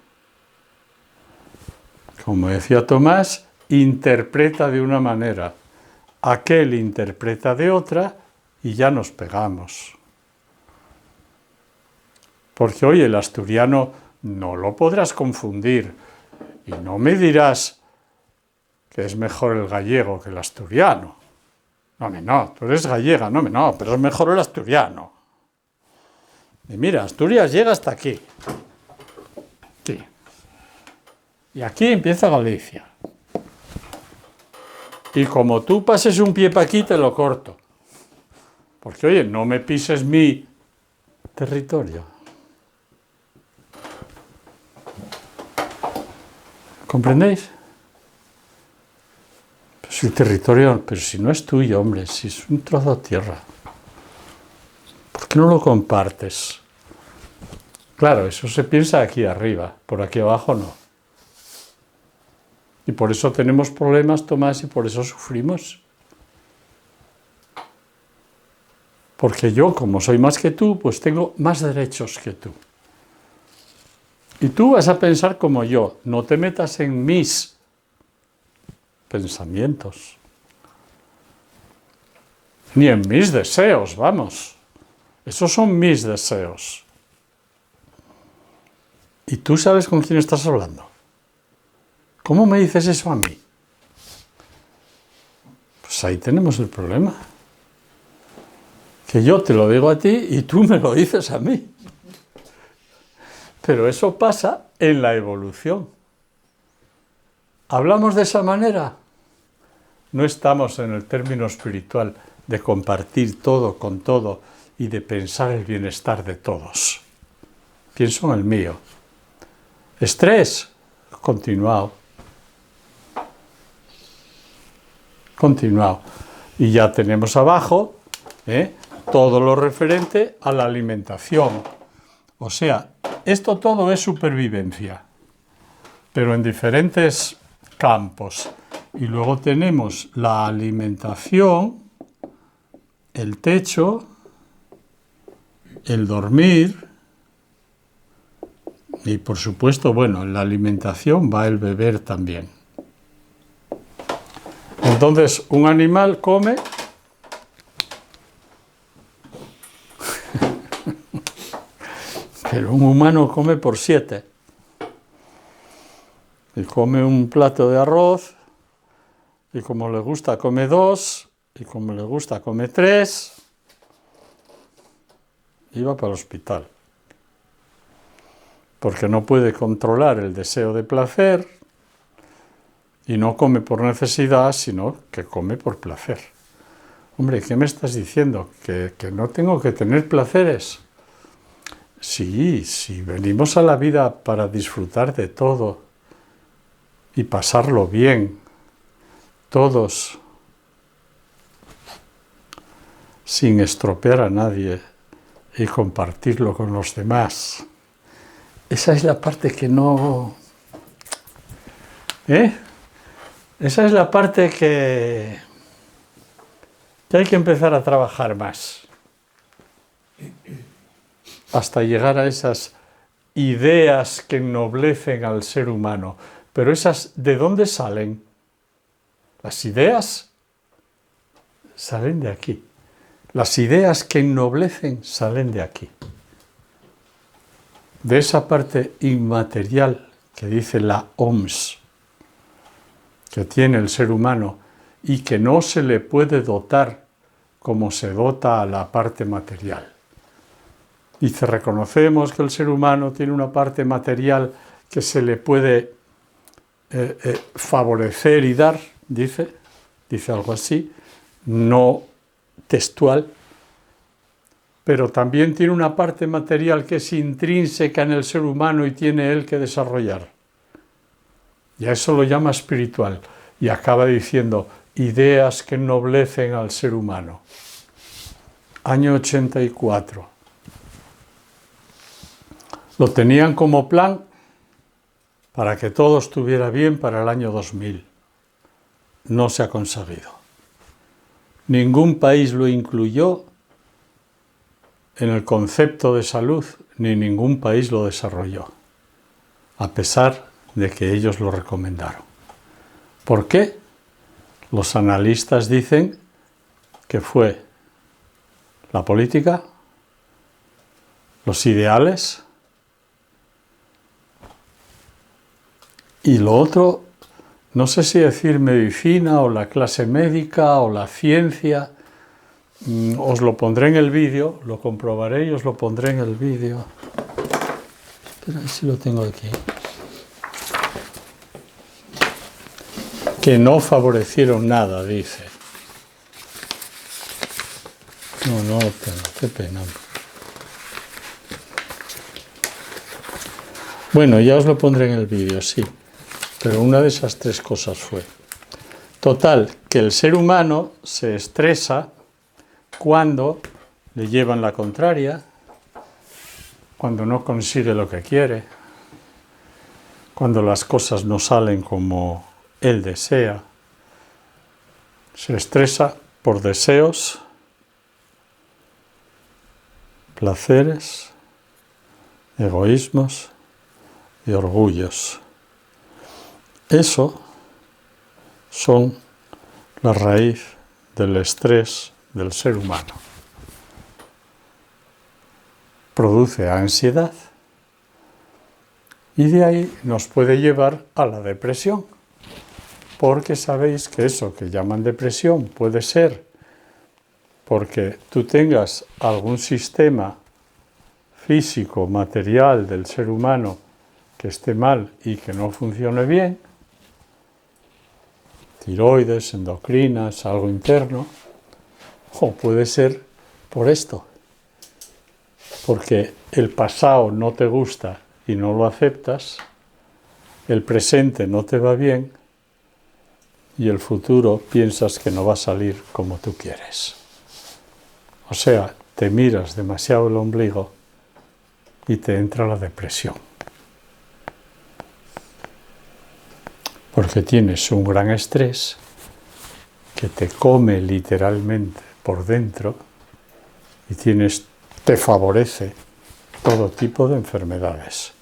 como decía Tomás, interpreta de una manera, aquel interpreta de otra y ya nos pegamos. Porque, oye, el asturiano no lo podrás confundir y no me dirás que es mejor el gallego que el asturiano. No, tú eres gallega, no, pero es mejor el asturiano. Y mira, Asturias llega hasta aquí. Sí. Y aquí empieza Galicia. Y como tú pases un pie para aquí, te lo corto. Porque, oye, no me pises mi territorio. ¿Comprendéis? Pues el territorio, pero si no es tuyo, hombre, si es un trozo de tierra. ¿Por qué no lo compartes? Claro, eso se piensa aquí arriba, por aquí abajo no. Y por eso tenemos problemas, Tomás, y por eso sufrimos. Porque yo, como soy más que tú, pues tengo más derechos que tú. Y tú vas a pensar como yo, no te metas en mis pensamientos. Ni en mis deseos, vamos. Esos son mis deseos. ¿Y tú sabes con quién estás hablando? ¿Cómo me dices eso a mí? Pues ahí tenemos el problema. Que yo te lo digo a ti y tú me lo dices a mí. Pero eso pasa en la evolución. ¿Hablamos de esa manera? No estamos en el término espiritual de compartir todo con todo y de pensar el bienestar de todos. Pienso en el mío. Estrés, continuado. Y ya tenemos abajo todo lo referente a la alimentación. O sea, esto todo es supervivencia, pero en diferentes campos. Y luego tenemos la alimentación, el techo, el dormir y, por supuesto, bueno, en la alimentación va el beber también. Entonces, un animal come pero un humano come por 7. Y come un plato de arroz, y como le gusta come 2, y como le gusta come 3, y va para el hospital. porque no puede controlar el deseo de placer y no come por necesidad, sino que come por placer. Hombre, ¿qué me estás diciendo? ¿Que no tengo que tener placeres? Sí, venimos a la vida para disfrutar de todo y pasarlo bien, todos, sin estropear a nadie y compartirlo con los demás. Esa es la parte que no... Esa es la parte que hay que empezar a trabajar más, hasta llegar a esas ideas que ennoblecen al ser humano. Pero esas, ¿de dónde salen? Las ideas salen de aquí. Las ideas que ennoblecen salen de aquí. De esa parte inmaterial que dice la OMS, que tiene el ser humano y que no se le puede dotar como se dota a la parte material. Dice, reconocemos que el ser humano tiene una parte material que se le puede favorecer y dar, dice algo así, no textual, pero también tiene una parte material que es intrínseca en el ser humano y tiene él que desarrollar. Y a eso lo llama espiritual. Y acaba diciendo, ideas que ennoblecen al ser humano. Año 84. Lo tenían como plan para que todo estuviera bien para el año 2000. No se ha conseguido. Ningún país lo incluyó en el concepto de salud, ni ningún país lo desarrolló, a pesar de que ellos lo recomendaron. ¿Por qué? Los analistas dicen que fue la política, los ideales y lo otro, no sé si decir medicina o la clase médica o la ciencia. Os lo pondré en el vídeo, lo comprobaré y os lo pondré en el vídeo. Espera, a ver si lo tengo aquí. Que no favorecieron nada, dice. No lo tengo, qué pena. Bueno, ya os lo pondré en el vídeo, sí. Pero una de esas tres cosas fue. Total, que el ser humano se estresa cuando le llevan la contraria, cuando no consigue lo que quiere, cuando las cosas no salen como él desea. Se estresa por deseos, placeres, egoísmos y orgullos. Eso son la raíz del estrés del ser humano. Produce ansiedad y de ahí nos puede llevar a la depresión, porque sabéis que eso que llaman depresión puede ser porque tú tengas algún sistema físico, material del ser humano que esté mal y que no funcione bien, tiroides, endocrinas, algo interno, o puede ser por esto, porque el pasado no te gusta y no lo aceptas, el presente no te va bien y el futuro piensas que no va a salir como tú quieres. O sea, te miras demasiado el ombligo y te entra la depresión. Porque tienes un gran estrés que te come literalmente por dentro y te favorece todo tipo de enfermedades.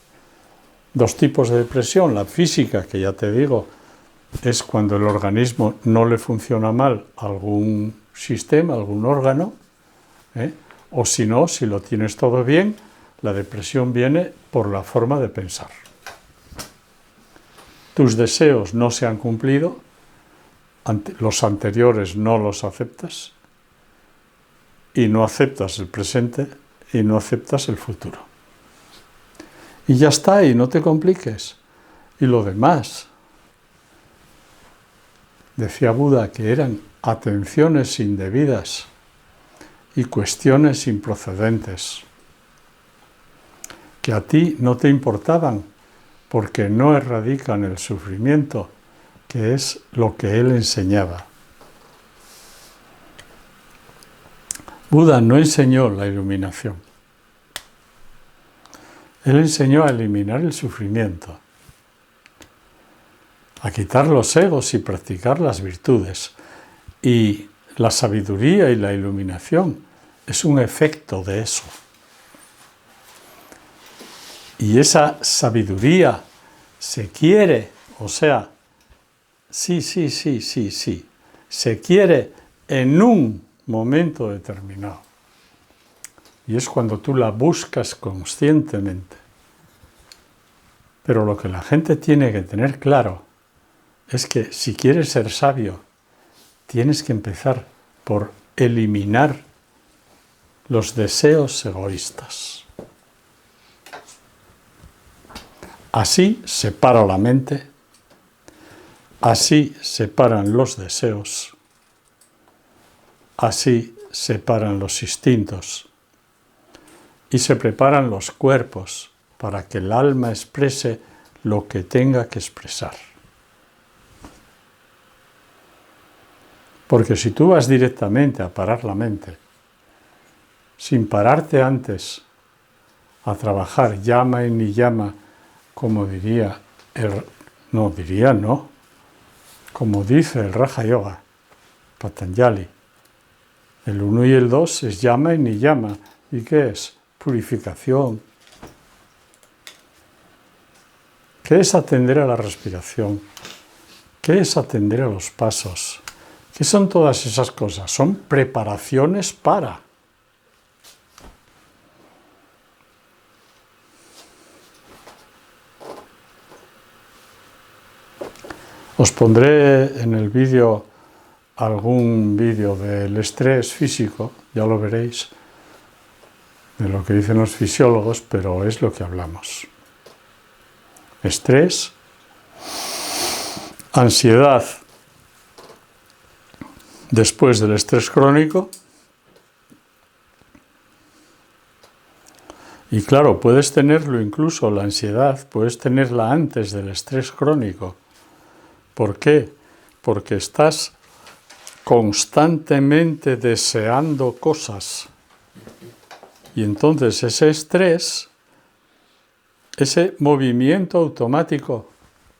Dos tipos de depresión, la física, que ya te digo, es cuando el organismo no le funciona mal algún sistema, algún órgano, o si no, si lo tienes todo bien, la depresión viene por la forma de pensar. Tus deseos no se han cumplido, los anteriores no los aceptas, y no aceptas el presente y no aceptas el futuro. Y ya está, y no te compliques. Y lo demás, decía Buda, que eran atenciones indebidas y cuestiones improcedentes, que a ti no te importaban porque no erradican el sufrimiento, que es lo que él enseñaba. Buda no enseñó la iluminación. Él enseñó a eliminar el sufrimiento, a quitar los egos y practicar las virtudes. Y la sabiduría y la iluminación es un efecto de eso. Y esa sabiduría se quiere, o sea, sí, se quiere en un momento determinado. Y es cuando tú la buscas conscientemente. Pero lo que la gente tiene que tener claro es que si quieres ser sabio, tienes que empezar por eliminar los deseos egoístas. Así se para la mente, así se paran los deseos, así se paran los instintos y se preparan los cuerpos para que el alma exprese lo que tenga que expresar. Porque si tú vas directamente a parar la mente, sin pararte antes a trabajar llama y niyama, como como dice el Raja Yoga, Patanjali, el 1 y el 2 es llama y niyama. ¿Y qué es? Purificación. ¿Qué es atender a la respiración? ¿Qué es atender a los pasos? ¿Qué son todas esas cosas? Son preparaciones para. Os pondré en el vídeo algún vídeo del estrés físico, ya lo veréis, de lo que dicen los fisiólogos, pero es lo que hablamos. Estrés, ansiedad después del estrés crónico. Y claro, puedes tenerlo incluso, la ansiedad, puedes tenerla antes del estrés crónico. ¿Por qué? Porque estás constantemente deseando cosas. Y entonces ese estrés, ese movimiento automático,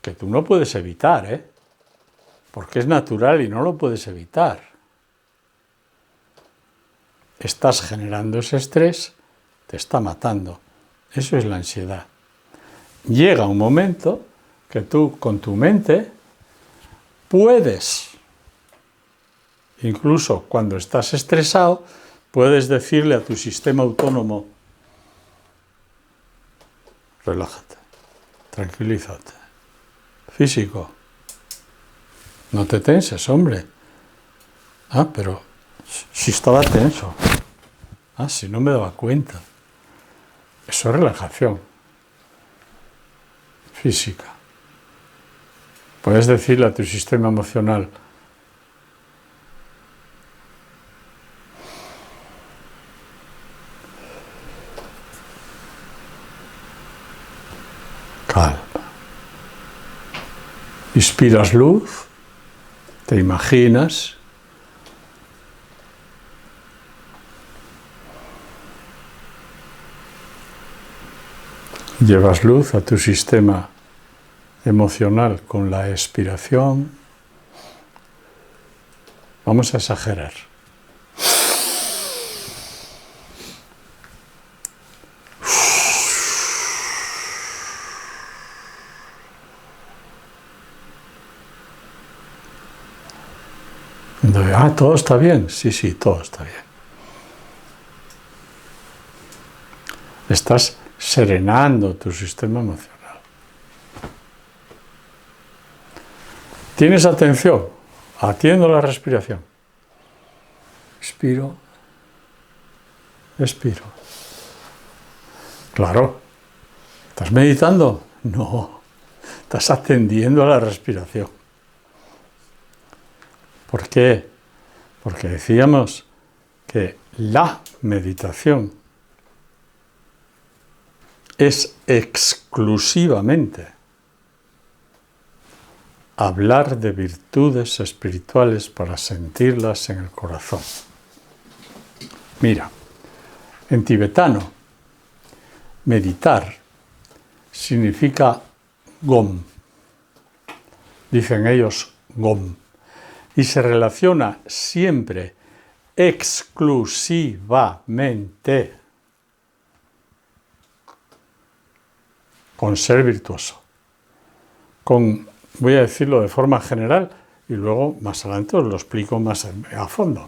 que tú no puedes evitar, porque es natural y no lo puedes evitar. Estás generando ese estrés, te está matando. Eso es la ansiedad. Llega un momento que tú con tu mente puedes, incluso cuando estás estresado, puedes decirle a tu sistema autónomo: relájate, tranquilízate. Físico, no te tenses, hombre. Ah, pero si estaba tenso. Ah, si no me daba cuenta. Eso es relajación física. Puedes decirle a tu sistema emocional: calma. Inspiras luz, te imaginas, llevas luz a tu sistema emocional con la expiración. Vamos a exagerar. ¿Todo está bien? Sí, todo está bien. Estás serenando tu sistema emocional. ¿Tienes atención? Atiendo la respiración. Expiro. Expiro. Claro, ¿Estás meditando? No, estás atendiendo a la respiración. ¿Por qué? Porque decíamos que la meditación es exclusivamente hablar de virtudes espirituales para sentirlas en el corazón. Mira, en tibetano, meditar significa gom. Dicen ellos gom. Y se relaciona siempre exclusivamente con ser virtuoso. Voy a decirlo de forma general y luego más adelante os lo explico más a fondo.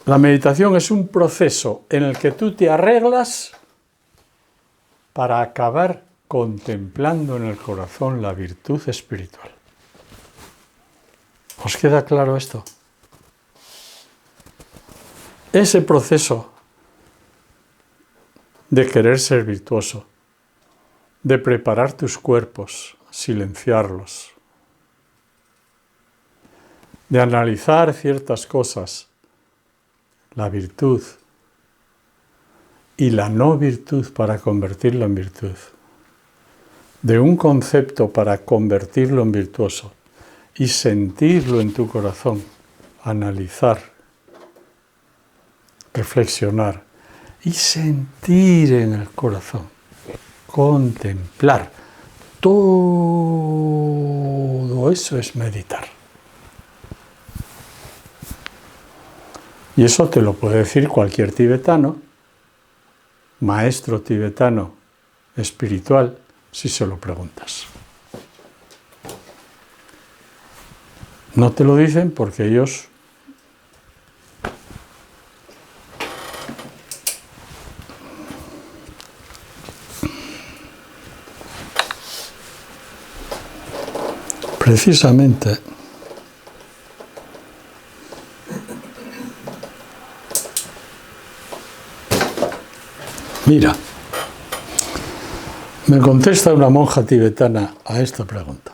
La meditación es un proceso en el que tú te arreglas para acabar contemplando en el corazón la virtud espiritual. ¿Os queda claro esto? Ese proceso de querer ser virtuoso, de preparar tus cuerpos, silenciarlos, de analizar ciertas cosas, la virtud y la no virtud para convertirlo en virtud, de un concepto para convertirlo en virtuoso y sentirlo en tu corazón, analizar, reflexionar y sentir en el corazón, contemplar. Todo eso es meditar. Y eso te lo puede decir cualquier tibetano, maestro tibetano espiritual, si se lo preguntas. No te lo dicen porque ellos precisamente mira, me contesta una monja tibetana a esta pregunta.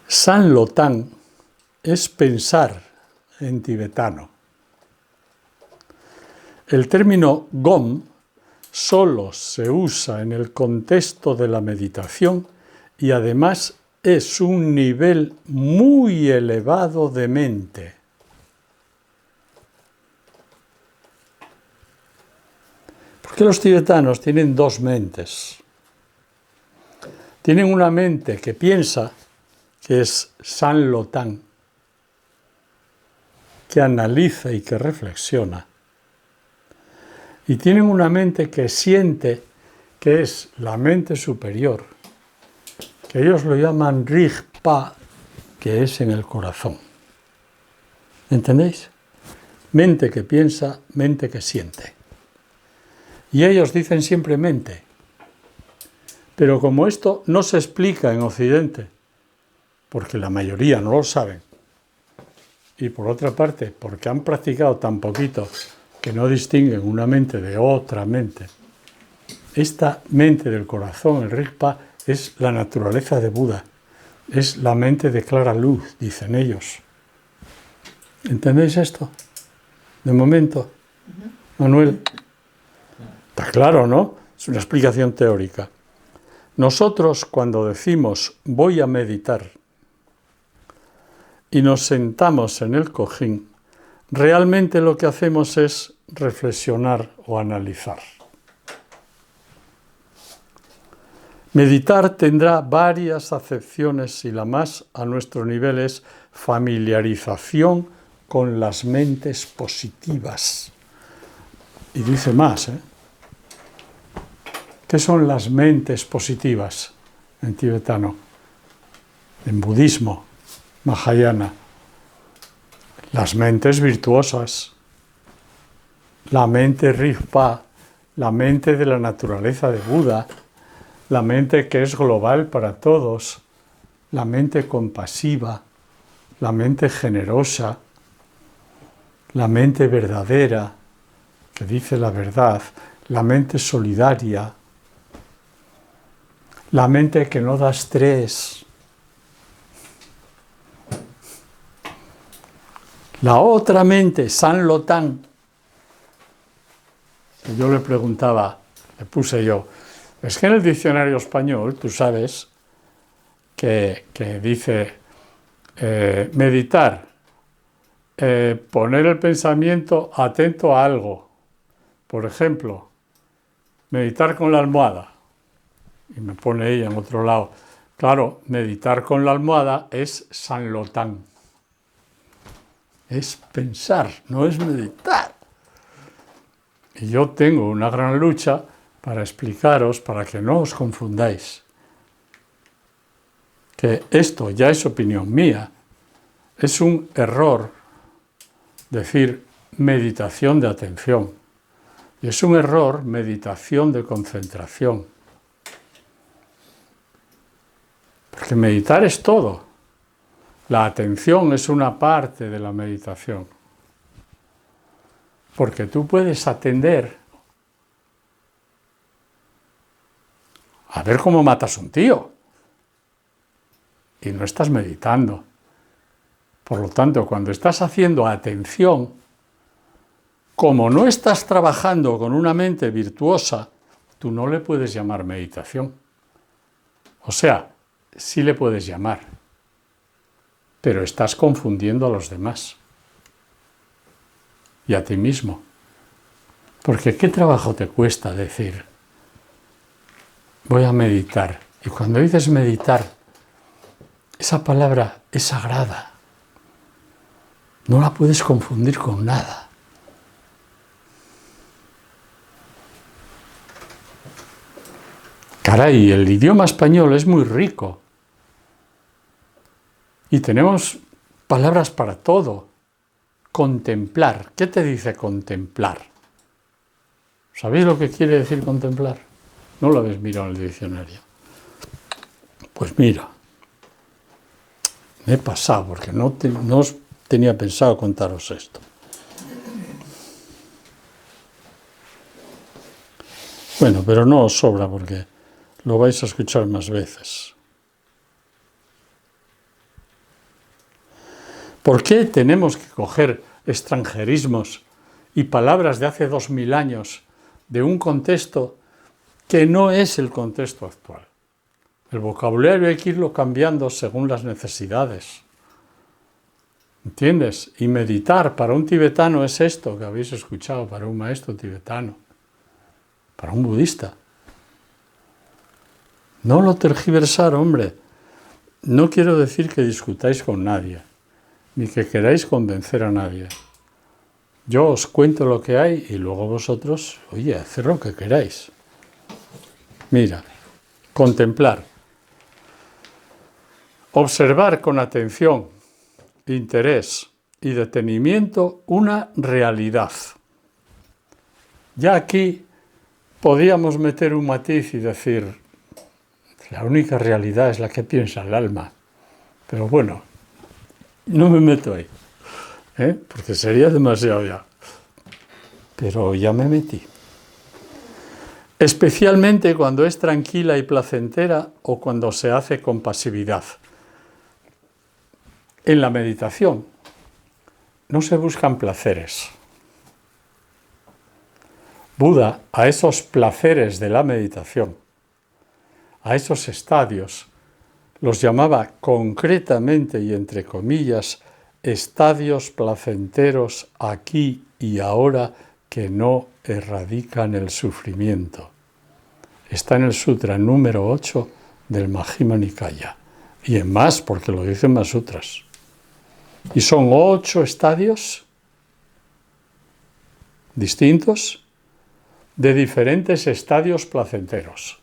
San Lotán es pensar en tibetano. El término gom solo se usa en el contexto de la meditación y además es un nivel muy elevado de mente. Porque los tibetanos tienen dos mentes. Tienen una mente que piensa, que es San Lotán, que analiza y que reflexiona. Y tienen una mente que siente, que es la mente superior, que ellos lo llaman Rigpa, que es en el corazón. ¿Entendéis? Mente que piensa, mente que siente. Y ellos dicen siempre mente. Pero como esto no se explica en Occidente, porque la mayoría no lo saben, y por otra parte, porque han practicado tan poquito que no distinguen una mente de otra mente, esta mente del corazón, el Rigpa, es la naturaleza de Buda, es la mente de clara luz, dicen ellos. ¿Entendéis esto? De momento, Manuel. Está claro, ¿no? Es una explicación teórica. Nosotros, cuando decimos voy a meditar y nos sentamos en el cojín, realmente lo que hacemos es reflexionar o analizar. Meditar tendrá varias acepciones y la más a nuestro nivel es familiarización con las mentes positivas. Y dice más, ¿Qué son las mentes positivas en tibetano? En budismo, Mahayana. Las mentes virtuosas. La mente Rigpa, la mente de la naturaleza de Buda, la mente que es global para todos, la mente compasiva, la mente generosa, la mente verdadera, que dice la verdad, la mente solidaria, la mente que no da estrés. La otra mente, San Lotán, que yo le preguntaba, le puse yo, es que en el diccionario español, tú sabes, que dice meditar, poner el pensamiento atento a algo. Por ejemplo, meditar con la almohada. Y me pone ella en otro lado. Claro, meditar con la almohada es San Lotán. Es pensar, no es meditar. Y yo tengo una gran lucha para explicaros, para que no os confundáis, que esto ya es opinión mía. Es un error decir meditación de atención. Y es un error meditación de concentración. Porque meditar es todo. La atención es una parte de la meditación. Porque tú puedes atender a ver cómo matas a un tío. Y no estás meditando. Por lo tanto, cuando estás haciendo atención, como no estás trabajando con una mente virtuosa, tú no le puedes llamar meditación. O sea, sí le puedes llamar, pero estás confundiendo a los demás y a ti mismo. Porque ¿qué trabajo te cuesta decir, voy a meditar? Y cuando dices meditar, esa palabra es sagrada. No la puedes confundir con nada. Caray, el idioma español es muy rico. Y tenemos palabras para todo. Contemplar. ¿Qué te dice contemplar? ¿Sabéis lo que quiere decir contemplar? ¿No lo habéis mirado en el diccionario? Pues mira, me he pasado porque no tenía pensado contaros esto. Bueno, pero no os sobra porque lo vais a escuchar más veces. ¿Por qué tenemos que coger extranjerismos y palabras de hace 2000 años de un contexto que no es el contexto actual? El vocabulario hay que irlo cambiando según las necesidades. ¿Entiendes? Y meditar para un tibetano es esto que habéis escuchado, para un maestro tibetano, para un budista. No lo tergiversar, hombre. No quiero decir que discutáis con nadie, ni que queráis convencer a nadie. Yo os cuento lo que hay y luego vosotros, oye, haced lo que queráis. Mira, contemplar. Observar con atención, interés y detenimiento una realidad. Ya aquí podíamos meter un matiz y decir, la única realidad es la que piensa el alma. Pero bueno, no me meto ahí, porque sería demasiado ya. Pero ya me metí. Especialmente cuando es tranquila y placentera o cuando se hace con pasividad. En la meditación no se buscan placeres. Buda, a esos placeres de la meditación, a esos estadios, los llamaba concretamente y entre comillas, estadios placenteros aquí y ahora que no erradican el sufrimiento. Está en el sutra número 8 del Majjhima Nikaya. Y en más, porque lo dicen más sutras. Y son 8 estadios distintos de diferentes estadios placenteros.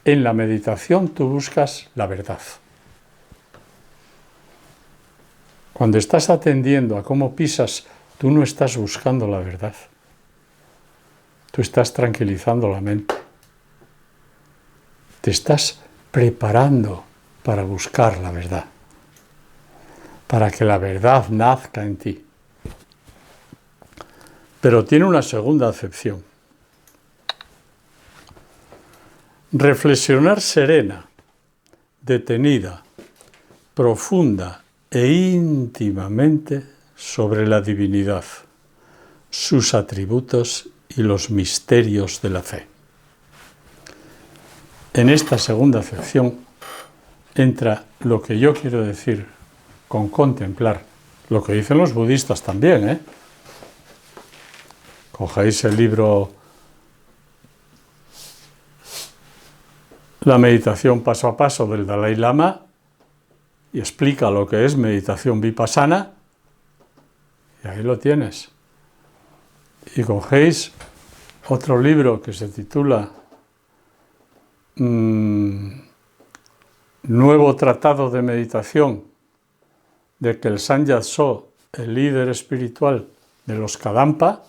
En la meditación tú buscas la verdad. Cuando estás atendiendo a cómo pisas, tú no estás buscando la verdad. Tú estás tranquilizando la mente. Te estás preparando para buscar la verdad. Para que la verdad nazca en ti. Pero tiene una segunda acepción. Reflexionar serena, detenida, profunda e íntimamente sobre la divinidad, sus atributos y los misterios de la fe. En esta segunda acepción entra lo que yo quiero decir con contemplar, lo que dicen los budistas también, ¿eh? Cogéis el libro La meditación paso a paso del Dalai Lama y explica lo que es meditación vipassana, y ahí lo tienes. Y cogéis otro libro que se titula Nuevo Tratado de Meditación de Kelsang Gyatso, el líder espiritual de los Kadampa,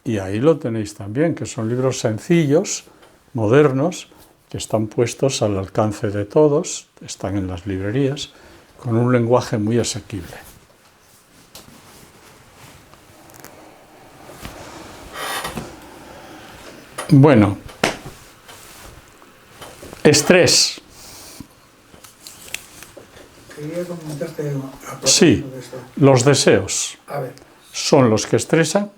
y ahí lo tenéis también, que son libros sencillos, modernos, que están puestos al alcance de todos, están en las librerías, con un lenguaje muy asequible. Bueno, estrés. Quería comentarte a propósito Sí, de esto. los deseos A ver, son los que estresan.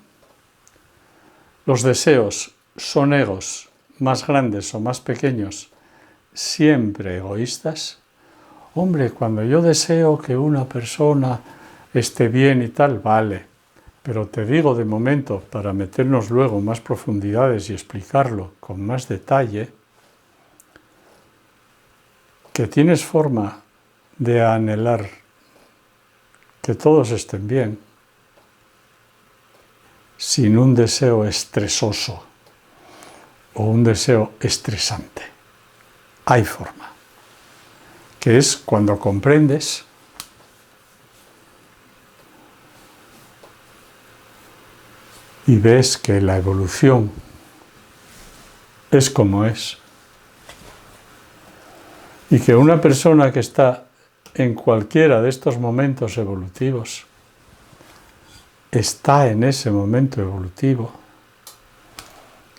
Los deseos son egos más grandes o más pequeños, siempre egoístas. Hombre, cuando yo deseo que una persona esté bien y tal, vale, pero te digo de momento, para meternos luego en más profundidades y explicarlo con más detalle, que tienes forma de anhelar que todos estén bien sin un deseo estresoso o un deseo estresante. Hay forma, que es cuando comprendes y ves que la evolución es como es, y que una persona que está en cualquiera de estos momentos evolutivos está en ese momento evolutivo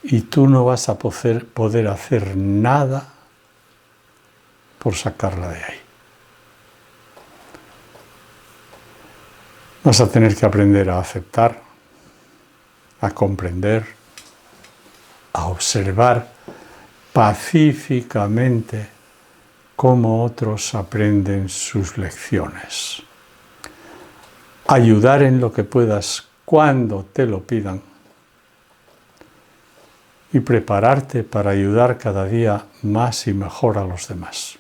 y tú no vas a poder hacer nada por sacarla de ahí. Vas a tener que aprender a aceptar, a comprender, a observar pacíficamente cómo otros aprenden sus lecciones. Ayudar en lo que puedas cuando te lo pidan y prepararte para ayudar cada día más y mejor a los demás.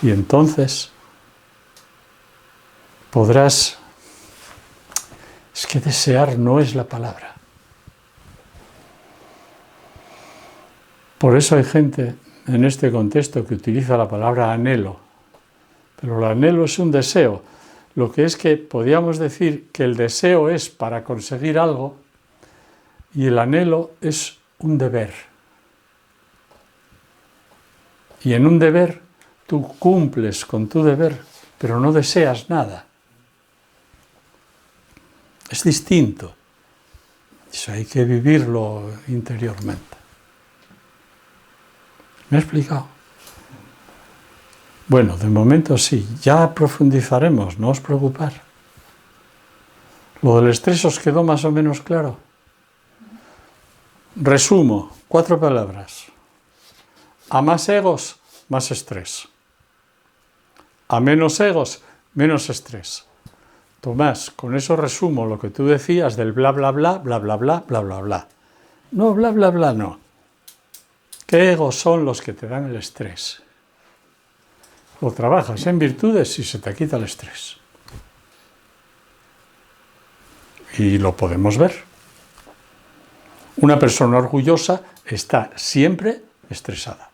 Y entonces podrás... Es que desear no es la palabra. Por eso hay gente en este contexto que utiliza la palabra anhelo. Pero el anhelo es un deseo. Lo que es que podríamos decir que el deseo es para conseguir algo y el anhelo es un deber. Y en un deber tú cumples con tu deber, pero no deseas nada. Es distinto. Eso hay que vivirlo interiormente. ¿Me he explicado? Bueno, de momento sí. Ya profundizaremos, no os preocupar. Lo del estrés os quedó más o menos claro. Resumo, 4 palabras. A más egos, más estrés. A menos egos, menos estrés. Tomás, con eso resumo lo que tú decías del bla, bla, bla, bla, bla, bla, bla, bla, bla. No, bla, bla, bla, no. ¿Qué egos son los que te dan el estrés? Lo trabajas en virtudes y se te quita el estrés. Y lo podemos ver. Una persona orgullosa está siempre estresada.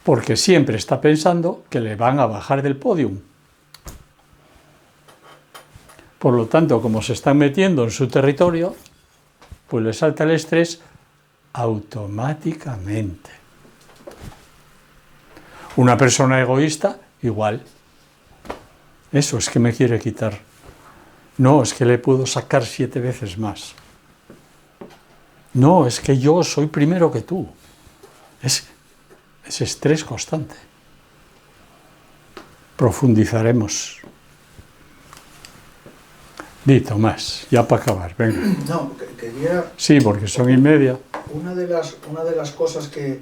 Porque siempre está pensando que le van a bajar del podium. Por lo tanto, como se están metiendo en su territorio, pues le salta el estrés automáticamente. Una persona egoísta, igual. Eso es que me quiere quitar No, es que le puedo sacar 7 veces más. No, es que yo soy primero que tú. Es estrés constante. Profundizaremos. Di, Tomás, ya para acabar, venga. No, quería... Sí, porque son 1:30. Una de las cosas que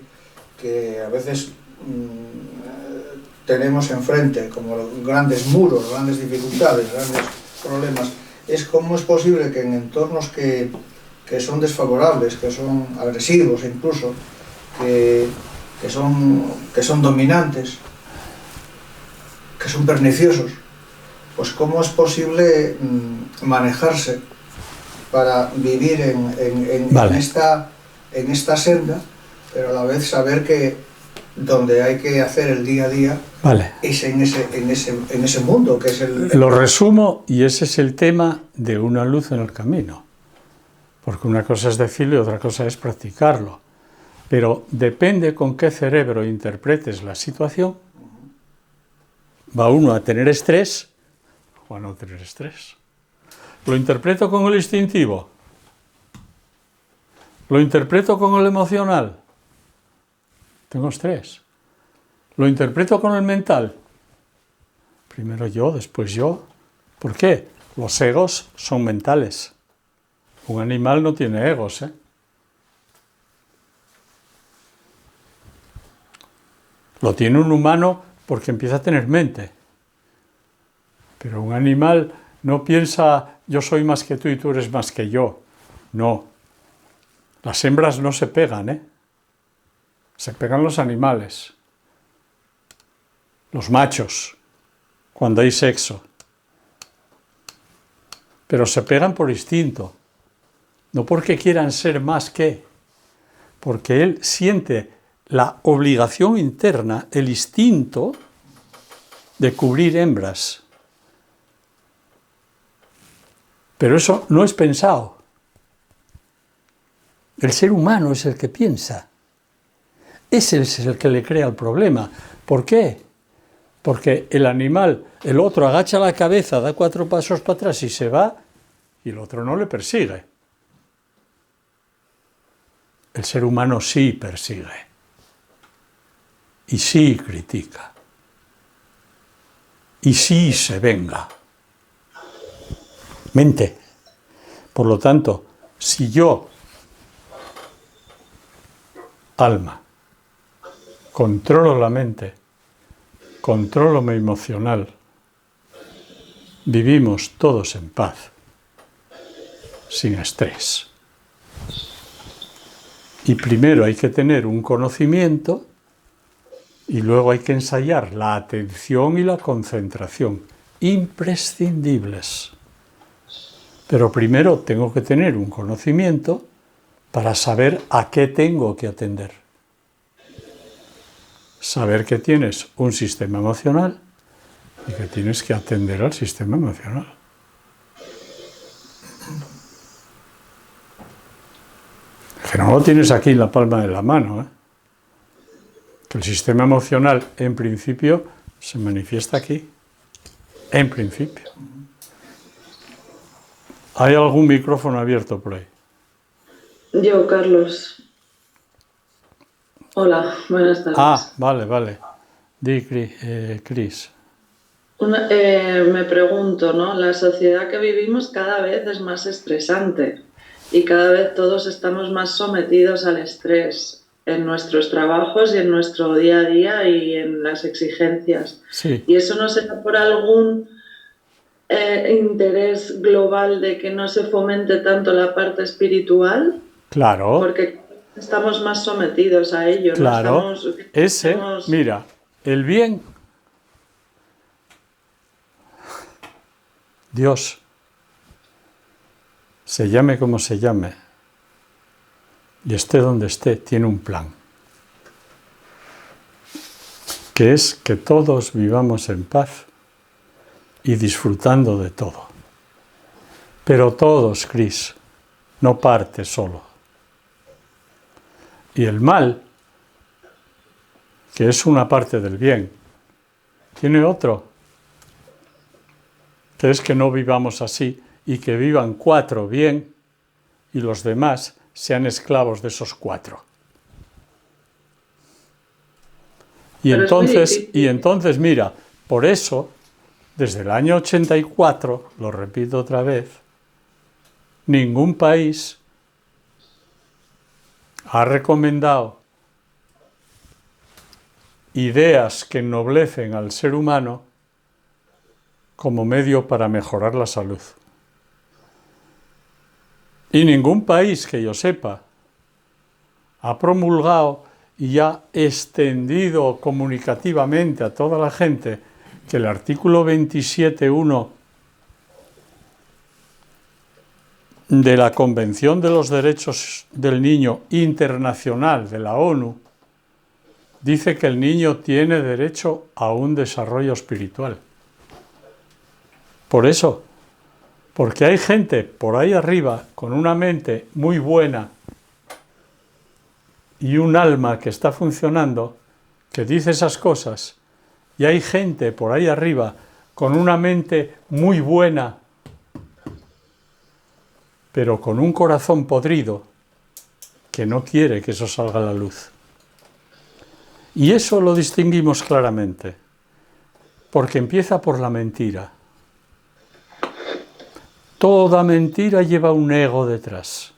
a veces tenemos enfrente, como grandes muros, grandes dificultades, grandes problemas, es cómo es posible que en entornos que son desfavorables, que son agresivos incluso, que son dominantes, que son perniciosos, pues cómo es posible manejarse para vivir Vale. en esta senda, pero a la vez saber que donde hay que hacer el día a día Vale. es en ese mundo, que es el... Lo resumo, y ese es el tema de una luz en el camino. Porque una cosa es decirlo y otra cosa es practicarlo. Pero depende con qué cerebro interpretes la situación, va uno a tener estrés o a no tener estrés. ¿Lo interpreto con el instintivo? ¿Lo interpreto con el emocional? Tengo estrés. ¿Lo interpreto con el mental? Primero yo, después yo. ¿Por qué? Los egos son mentales. Un animal no tiene egos, ¿eh? Lo tiene un humano porque empieza a tener mente. Pero un animal no piensa, yo soy más que tú y tú eres más que yo. No. Las hembras no se pegan, ¿eh? Se pegan los animales. Los machos, cuando hay sexo. Pero se pegan por instinto. No porque quieran ser más que. Porque él siente la obligación interna, el instinto de cubrir hembras. Pero eso no es pensado. El ser humano es el que piensa. Ese es el que le crea el problema. ¿Por qué? Porque el animal, el otro agacha la cabeza, da 4 pasos para atrás y se va, y el otro no le persigue. El ser humano sí persigue. Y sí critica. Y sí se venga. Mente. Por lo tanto, si yo, alma, controlo la mente, controlo mi emocional, vivimos todos en paz, sin estrés. Y primero hay que tener un conocimiento y luego hay que ensayar la atención y la concentración, imprescindibles. Pero primero tengo que tener un conocimiento para saber a qué tengo que atender. Saber que tienes un sistema emocional y que tienes que atender al sistema emocional. Que no lo tienes aquí en la palma de la mano, ¿eh? Que el sistema emocional, en principio, se manifiesta aquí. En principio. ¿Hay algún micrófono abierto por ahí? Yo, Carlos. Hola, buenas tardes. Ah, vale. Di, Cris. Me pregunto, ¿no? La sociedad que vivimos cada vez es más estresante y cada vez todos estamos más sometidos al estrés en nuestros trabajos y en nuestro día a día y en las exigencias. Sí. ¿Y eso no será por algún interés global de que no se fomente tanto la parte espiritual? Claro. Porque estamos más sometidos a ello. Claro. ¿No? Mira, el bien, Dios, se llame como se llame, y esté donde esté, tiene un plan. Que es que todos vivamos en paz y disfrutando de todo. Pero todos, Cris, no parte solo. Y el mal, que es una parte del bien, tiene otro, que es que no vivamos así y que vivan 4 bien y los demás sean esclavos de esos 4. Y entonces, mira, por eso, desde el año 84, lo repito otra vez, ningún país ha recomendado ideas que ennoblecen al ser humano como medio para mejorar la salud. Y ningún país que yo sepa ha promulgado y ha extendido comunicativamente a toda la gente que el artículo 27.1 de la Convención de los Derechos del Niño Internacional de la ONU dice que el niño tiene derecho a un desarrollo espiritual. Por eso, porque hay gente por ahí arriba con una mente muy buena y un alma que está funcionando, que dice esas cosas, y hay gente por ahí arriba con una mente muy buena, pero con un corazón podrido, que no quiere que eso salga a la luz. Y eso lo distinguimos claramente, porque empieza por la mentira. Toda mentira lleva un ego detrás.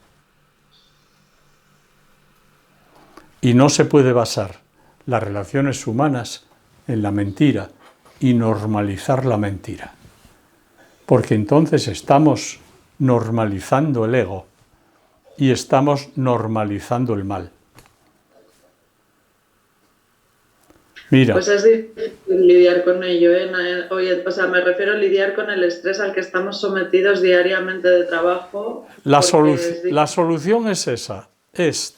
Y no se puede basar las relaciones humanas en la mentira y normalizar la mentira. Porque entonces estamos normalizando el ego y estamos normalizando el mal. Mira. Pues es difícil lidiar con ello, ¿eh? Oye, o sea, me refiero a lidiar con el estrés al que estamos sometidos diariamente de trabajo. La solución es esa.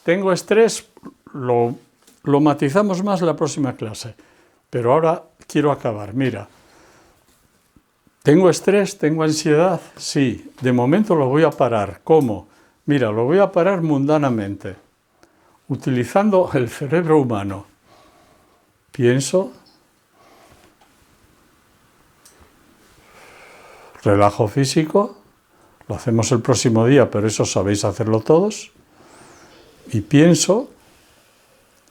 Tengo estrés, lo matizamos más en la próxima clase. Pero ahora quiero acabar. Mira, ¿tengo estrés? ¿Tengo ansiedad? Sí, de momento lo voy a parar. ¿Cómo? Mira, lo voy a parar mundanamente, utilizando el cerebro humano. Pienso, relajo físico, lo hacemos el próximo día, pero eso sabéis hacerlo todos, y pienso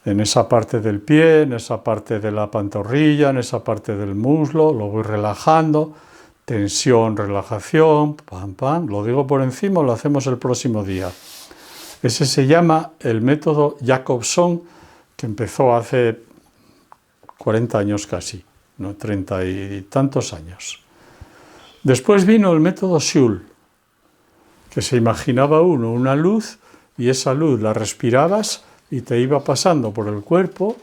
en esa parte del pie, en esa parte de la pantorrilla, en esa parte del muslo, lo voy relajando, tensión, relajación, pam, pam, lo digo por encima, lo hacemos el próximo día. Ese se llama el método Jacobson, que empezó hace 40 años casi, no 30 y tantos años. Después vino el método Schul, que se imaginaba uno una luz y esa luz la respirabas y te iba pasando por el cuerpo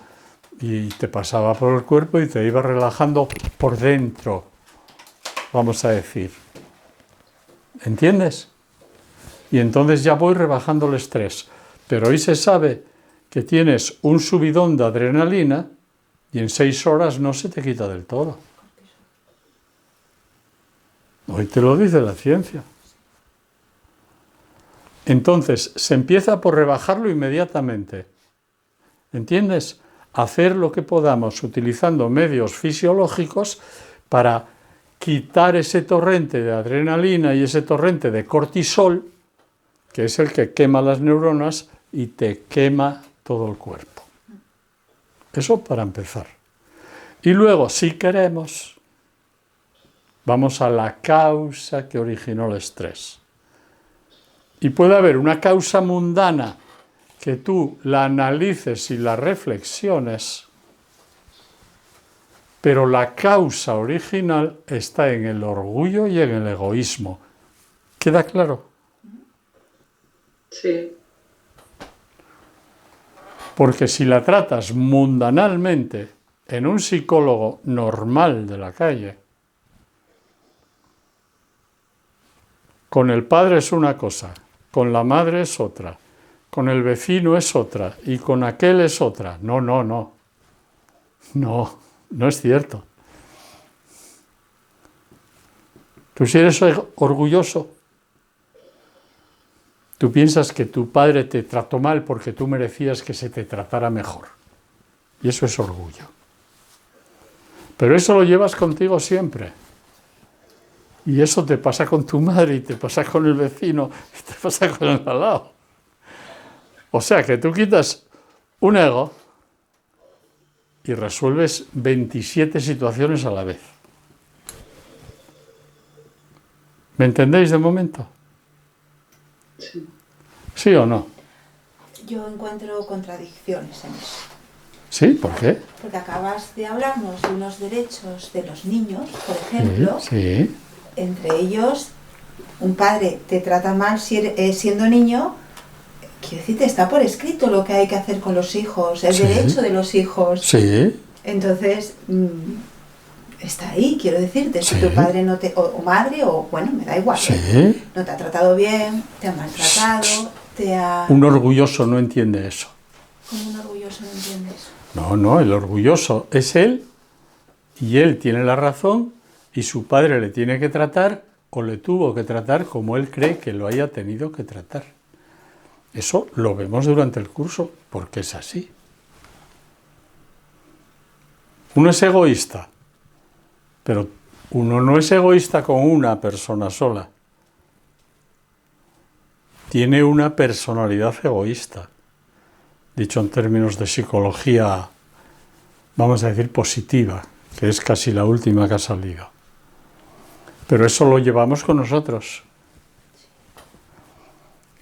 y te pasaba por el cuerpo y te iba relajando por dentro, vamos a decir. ¿Entiendes? Y entonces ya voy rebajando el estrés. Pero hoy se sabe que tienes un subidón de adrenalina y en 6 horas no se te quita del todo. Hoy te lo dice la ciencia. Entonces, se empieza por rebajarlo inmediatamente. ¿Entiendes? Hacer lo que podamos utilizando medios fisiológicos para quitar ese torrente de adrenalina y ese torrente de cortisol, que es el que quema las neuronas y te quema todo el cuerpo. Eso para empezar. Y luego, si queremos, vamos a la causa que originó el estrés. Y puede haber una causa mundana que tú la analices y la reflexiones, pero la causa original está en el orgullo y en el egoísmo. ¿Queda claro? Sí. Porque si la tratas mundanalmente en un psicólogo normal de la calle, con el padre es una cosa, con la madre es otra, con el vecino es otra y con aquel es otra. No, no, no. No es cierto. Tú si eres orgulloso, tú piensas que tu padre te trató mal porque tú merecías que se te tratara mejor. Y eso es orgullo. Pero eso lo llevas contigo siempre. Y eso te pasa con tu madre y te pasa con el vecino y te pasa con el al lado. O sea que tú quitas un ego y resuelves 27 situaciones a la vez. ¿Me entendéis de momento? Sí. ¿Sí o no? Yo encuentro contradicciones en eso. ¿Sí? ¿Por qué? Porque acabas de hablarnos de unos derechos de los niños, por ejemplo. Sí. Entre ellos, un padre te trata mal siendo niño. Quiero decirte, está por escrito lo que hay que hacer con los hijos, el derecho de los hijos. Sí. Entonces, está ahí, quiero decirte. Si tu padre no te, o madre, o bueno, me da igual. Sí. No te ha tratado bien, te ha maltratado, te ha... Un orgulloso no entiende eso. ¿Cómo un orgulloso no entiende eso? No, el orgulloso es él y él tiene la razón y su padre le tiene que tratar o le tuvo que tratar como él cree que lo haya tenido que tratar. Eso lo vemos durante el curso porque es así. Uno es egoísta, pero uno no es egoísta con una persona sola. Tiene una personalidad egoísta. Dicho en términos de psicología, vamos a decir positiva, que es casi la última que ha salido. Pero eso lo llevamos con nosotros.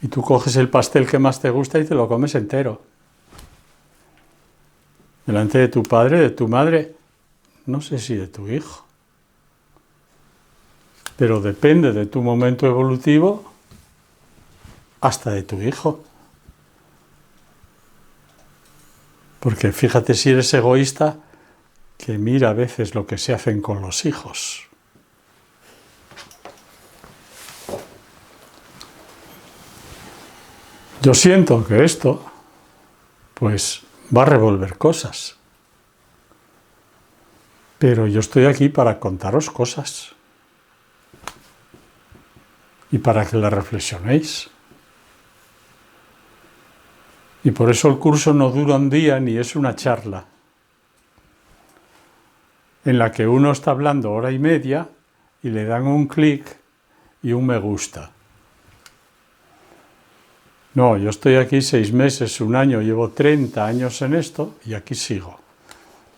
Y tú coges el pastel que más te gusta y te lo comes entero. Delante de tu padre, de tu madre, no sé si de tu hijo. Pero depende de tu momento evolutivo, hasta de tu hijo. Porque fíjate si eres egoísta, que mira a veces lo que se hacen con los hijos. Yo siento que esto, pues, va a revolver cosas. Pero yo estoy aquí para contaros cosas. Y para que las reflexionéis. Y por eso el curso no dura un día ni es una charla en la que uno está hablando hora y media y le dan un clic y un me gusta. No, yo estoy aquí 6 meses, 1 año, llevo 30 años en esto y aquí sigo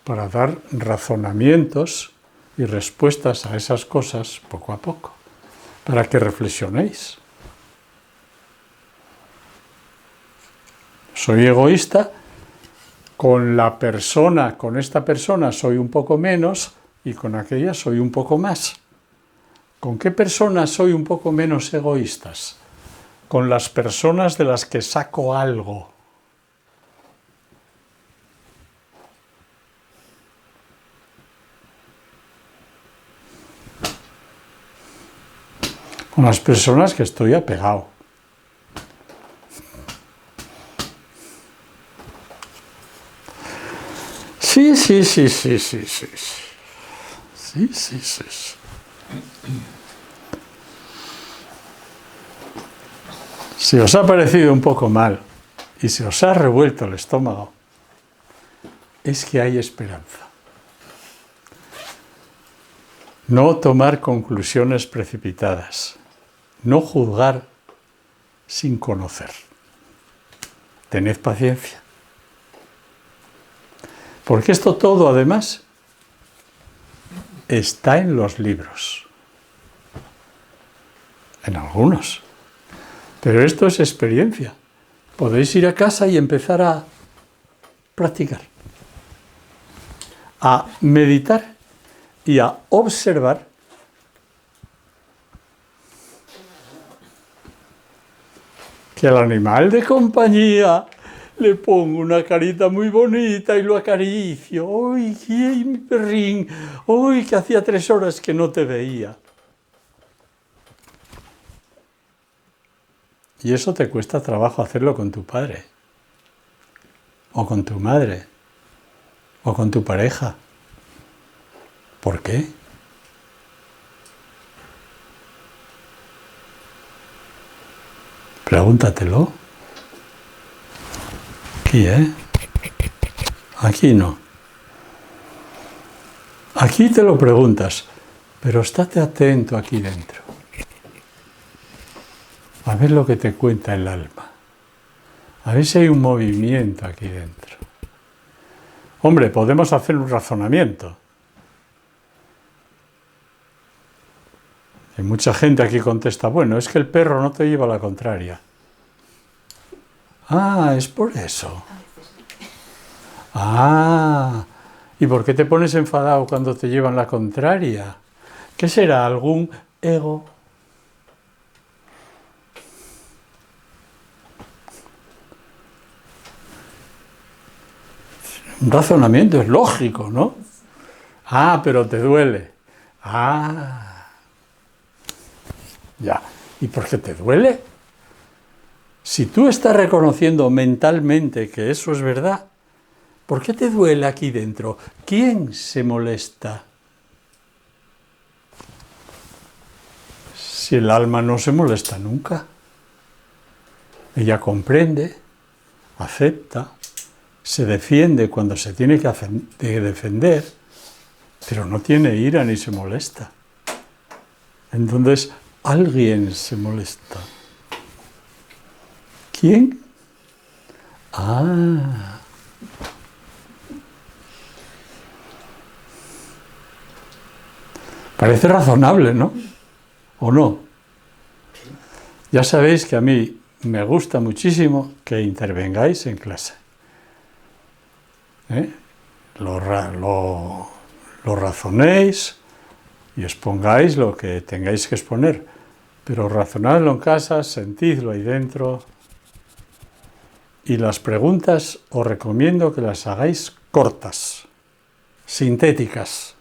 para dar razonamientos y respuestas a esas cosas poco a poco, para que reflexionéis. Soy egoísta con la persona, con esta persona soy un poco menos y con aquella soy un poco más. ¿Con qué personas soy un poco menos egoístas? Con las personas de las que saco algo. Con las personas que estoy apegado. Sí. Si os ha parecido un poco mal y se os ha revuelto el estómago, es que hay esperanza. No tomar conclusiones precipitadas, no juzgar sin conocer. Tened paciencia. Porque esto todo, además, está en los libros. En algunos. Pero esto es experiencia. Podéis ir a casa y empezar a practicar. A meditar y a observar que al animal de compañía le pongo una carita muy bonita y lo acaricio. ¡Ay, qué mi perrín! ¡Ay, que hacía 3 horas que no te veía! Y eso te cuesta trabajo hacerlo con tu padre, o con tu madre, o con tu pareja. ¿Por qué? Pregúntatelo. Aquí, Aquí no. Aquí te lo preguntas. Pero estate atento aquí dentro. A ver lo que te cuenta el alma. A ver si hay un movimiento aquí dentro. Hombre, podemos hacer un razonamiento. Y mucha gente aquí contesta, bueno, es que el perro no te lleva la contraria. Ah, es por eso. Ah, ¿y por qué te pones enfadado cuando te llevan la contraria? ¿Qué será? ¿Algún ego? Un razonamiento es lógico, ¿no? Ah, pero te duele. Ah, ya. ¿Y por qué te duele? Si tú estás reconociendo mentalmente que eso es verdad, ¿por qué te duele aquí dentro? ¿Quién se molesta? Si el alma no se molesta nunca. Ella comprende, acepta, se defiende cuando se tiene que defender, pero no tiene ira ni se molesta. Entonces, alguien se molesta. ¿Quién? Ah. Parece razonable, ¿no? ¿O no? Ya sabéis que a mí me gusta muchísimo que intervengáis en clase. Lo razonéis y expongáis lo que tengáis que exponer, pero razonadlo en casa, sentidlo ahí dentro. Y las preguntas os recomiendo que las hagáis cortas, sintéticas.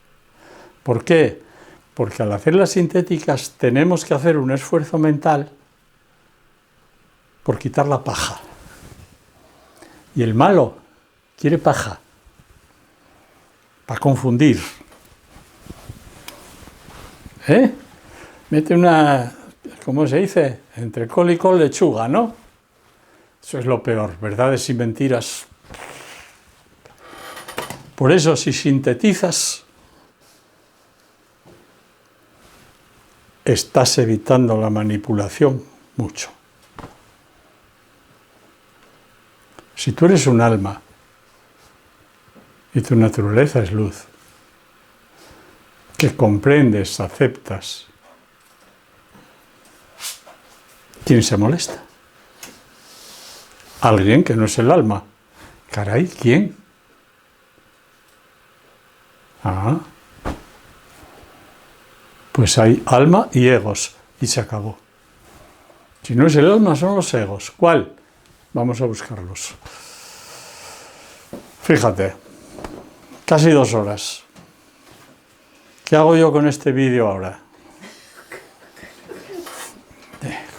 ¿Por qué? Porque al hacerlas sintéticas tenemos que hacer un esfuerzo mental por quitar la paja. Y el malo quiere paja, para confundir. Mete una, ¿cómo se dice? Entre col y col lechuga, ¿no? Eso es lo peor, verdades y mentiras. Por eso, si sintetizas, estás evitando la manipulación mucho. Si tú eres un alma y tu naturaleza es luz, que comprendes, aceptas, ¿quién se molesta? Alguien que no es el alma. Caray, ¿quién? Ah, pues hay alma y egos, y se acabó. Si no es el alma, son los egos. ¿Cuál? Vamos a buscarlos. Fíjate, casi 2 horas. ¿Qué hago yo con este vídeo ahora?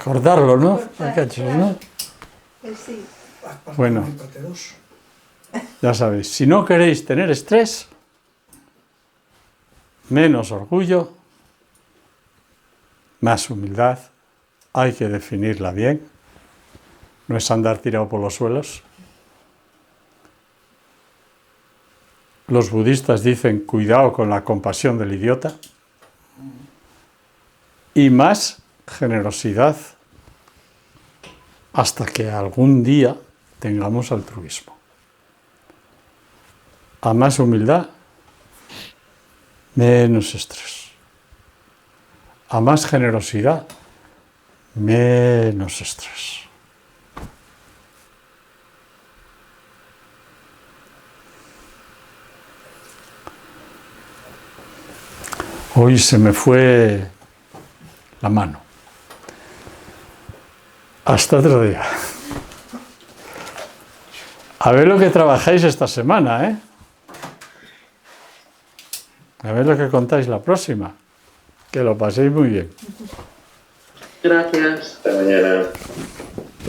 Cortarlo, ¿no? ¿No? Sí. Bueno, ya sabéis, si no queréis tener estrés, menos orgullo, más humildad, hay que definirla bien, no es andar tirado por los suelos. Los budistas dicen, cuidado con la compasión del idiota, y más generosidad hasta que algún día tengamos altruismo. A más humildad, menos estrés. A más generosidad, menos estrés. Hoy se me fue la mano. Hasta otro día. A ver lo que trabajáis esta semana, ¿eh? A ver lo que contáis la próxima. Que lo paséis muy bien. Gracias. Hasta mañana.